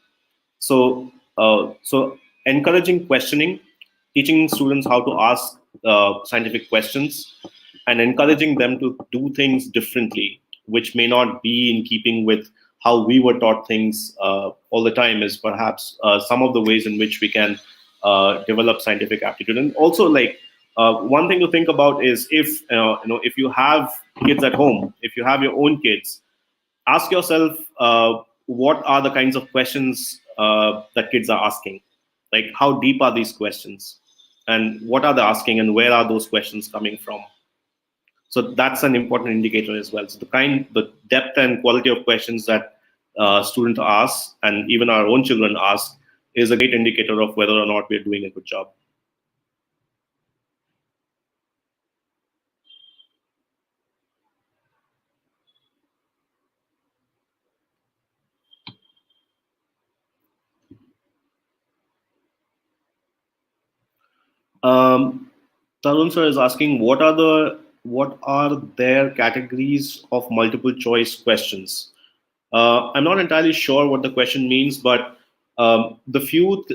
B: so encouraging questioning, teaching students how to ask scientific questions, and encouraging them to do things differently, which may not be in keeping with how we were taught things all the time, is perhaps some of the ways in which we can develop scientific aptitude. And also, like, One thing to think about is if you have kids at home, if you have your own kids, ask yourself what are the kinds of questions that kids are asking. Like, how deep are these questions, and what are they asking, and where are those questions coming from? So that's an important indicator as well. So the depth and quality of questions that students ask, and even our own children ask, is a great indicator of whether or not we're doing a good job. Um, Tarun sir is asking, what are their categories of multiple choice questions? I'm not entirely sure what the question means, but the few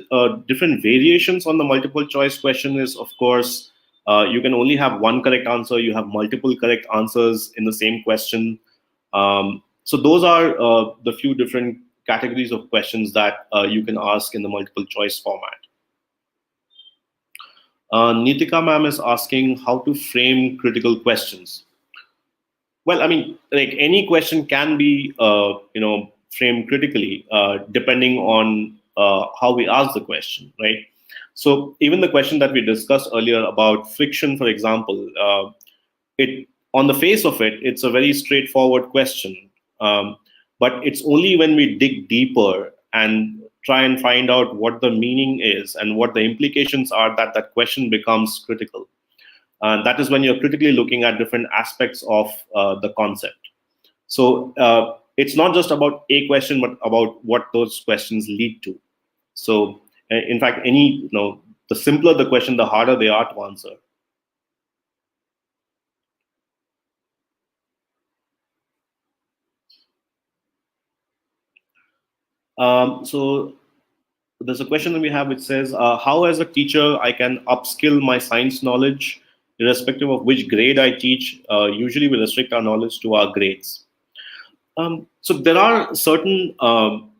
B: different variations on the multiple choice question is, of course, you can only have one correct answer. You have multiple correct answers in the same question. So those are the few different categories of questions that you can ask in the multiple choice format. Nitika ma'am is asking how to frame critical questions. Well, I mean, like any question can be, framed critically, depending on how we ask the question, right? So even the question that we discussed earlier about friction, for example, it on the face of it, it's a very straightforward question. Um, but it's only when we dig deeper and try and find out what the meaning is and what the implications are that that question becomes critical. And that is when you're critically looking at different aspects of the concept. So it's not just about a question, but about what those questions lead to. So in fact, the simpler the question, the harder they are to answer. So there's a question that we have which says, how as a teacher I can upskill my science knowledge irrespective of which grade I teach. Usually we restrict our knowledge to our grades. So there are certain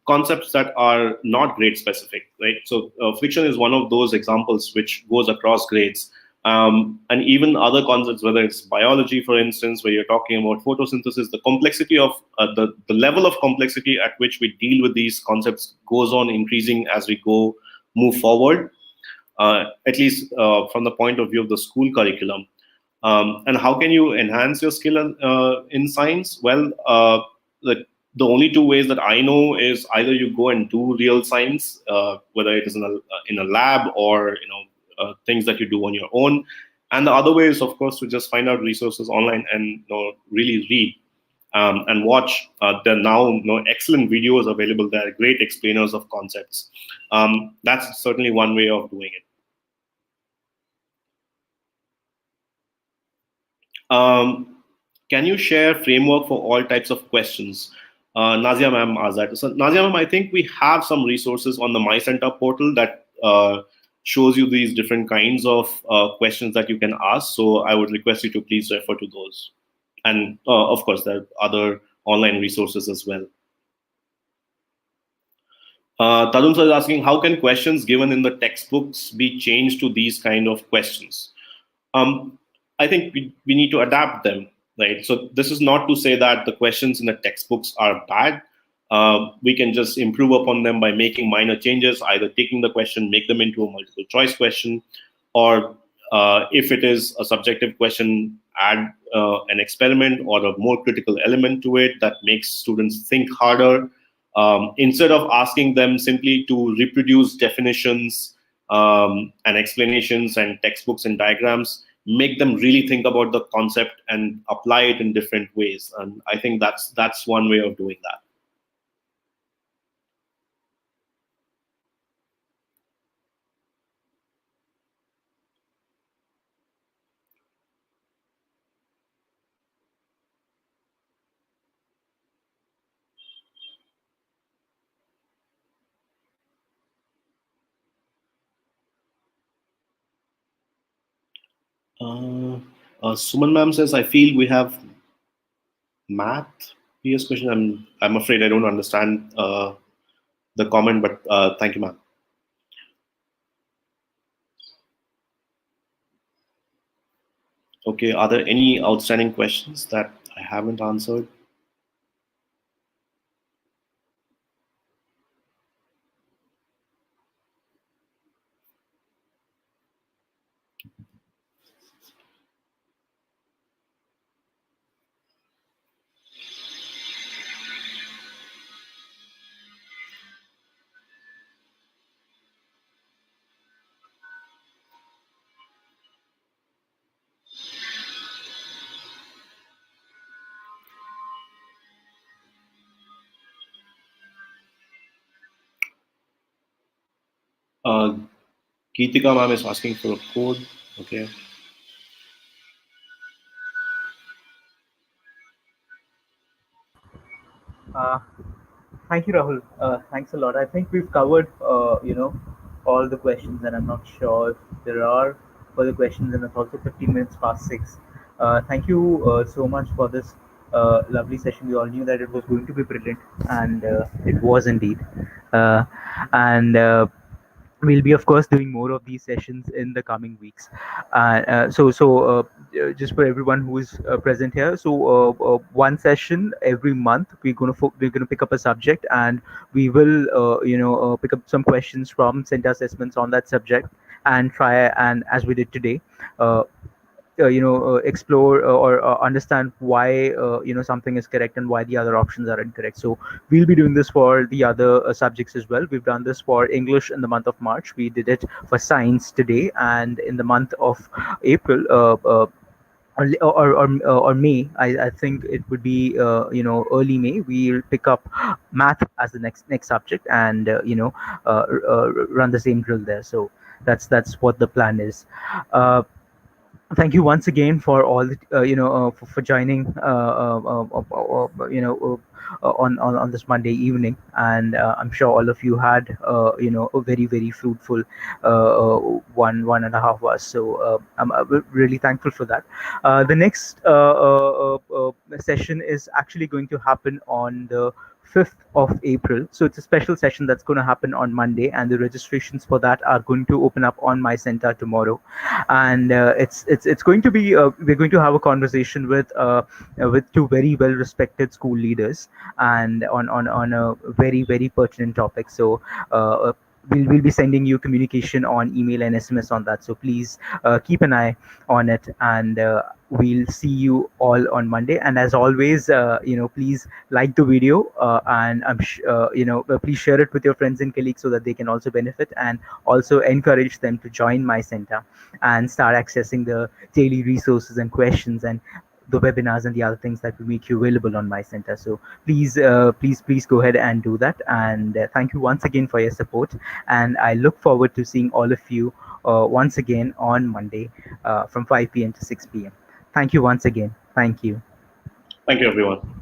B: concepts that are not grade specific, right? So friction is one of those examples which goes across grades. And even other concepts, whether it's biology, for instance, where you're talking about photosynthesis, the complexity of the level of complexity at which we deal with these concepts goes on increasing as we move forward, at least from the point of view of the school curriculum. And how can you enhance your skill in science? Well, the only two ways that I know is either you go and do real science, whether it is in a lab or things that you do on your own, and the other way is, of course, to just find out resources online and really read and watch. There are now excellent videos available. There are great explainers of concepts. That's certainly one way of doing it. Um, can you share framework for all types of questions? Nazia ma'am asked that. So Nazia ma'am, I think we have some resources on the MyCENTA portal that shows you these different kinds of questions that you can ask. So I would request you to please refer to those. And of course, there are other online resources as well. Tarun sir is asking, how can questions given in the textbooks be changed to these kind of questions? I think we need to adapt them, right? So this is not to say that the questions in the textbooks are bad. We can just improve upon them by making minor changes, either taking the question, make them into a multiple choice question, or if it is a subjective question, add an experiment or a more critical element to it that makes students think harder. Instead of asking them simply to reproduce definitions and explanations and textbooks and diagrams, make them really think about the concept and apply it in different ways. And I think that's one way of doing that. Uh, Suman ma'am says, I feel we have math. PS question. I'm afraid I don't understand the comment, but thank you, ma'am. Okay, are there any outstanding questions that I haven't answered? Uh, Geetika ma'am is asking for a code. Okay.
A: Uh, Thank you, Rahul. Thanks a lot. I think we've covered, all the questions, and I'm not sure if there are further questions. And it's also 15 minutes past six. Thank you so much for this lovely session. We all knew that it was going to be brilliant, and it was indeed. Uh, and we'll be, of course, doing more of these sessions in the coming weeks. Just for everyone who is present here, one session every month, we're gonna pick up a subject, and we will pick up some questions from center assessments on that subject, and try, and as we did today, uh, explore or understand why something is correct and why the other options are incorrect. So we'll be doing this for the other subjects as well. We've done this for English in the month of March. We did it for science today, and in the month of April, or May, I think it would be early May. We'll pick up math as the next subject, and run the same drill there. So that's what the plan is. Uh, Thank you once again for all for joining on this Monday evening, and I'm sure all of you had a very fruitful one and a half hours. So I'm really thankful for that. The next session is actually going to happen on the 5th of April. So it's a special session that's going to happen on Monday, and the registrations for that are going to open up on my center tomorrow. And it's going to be we're going to have a conversation with two very well respected school leaders, and on a very pertinent topic. So we'll be sending you communication on email and SMS on that. So please keep an eye on it, and we'll see you all on Monday. And as always, please like the video, and please share it with your friends and colleagues so that they can also benefit, and also encourage them to join my center and start accessing the daily resources and questions and the webinars and the other things that will make you available on my center. So please go ahead and do that. And thank you once again for your support. And I look forward to seeing all of you once again on Monday from 5 p.m. to 6 p.m. Thank you once again. Thank you.
B: Thank you, everyone.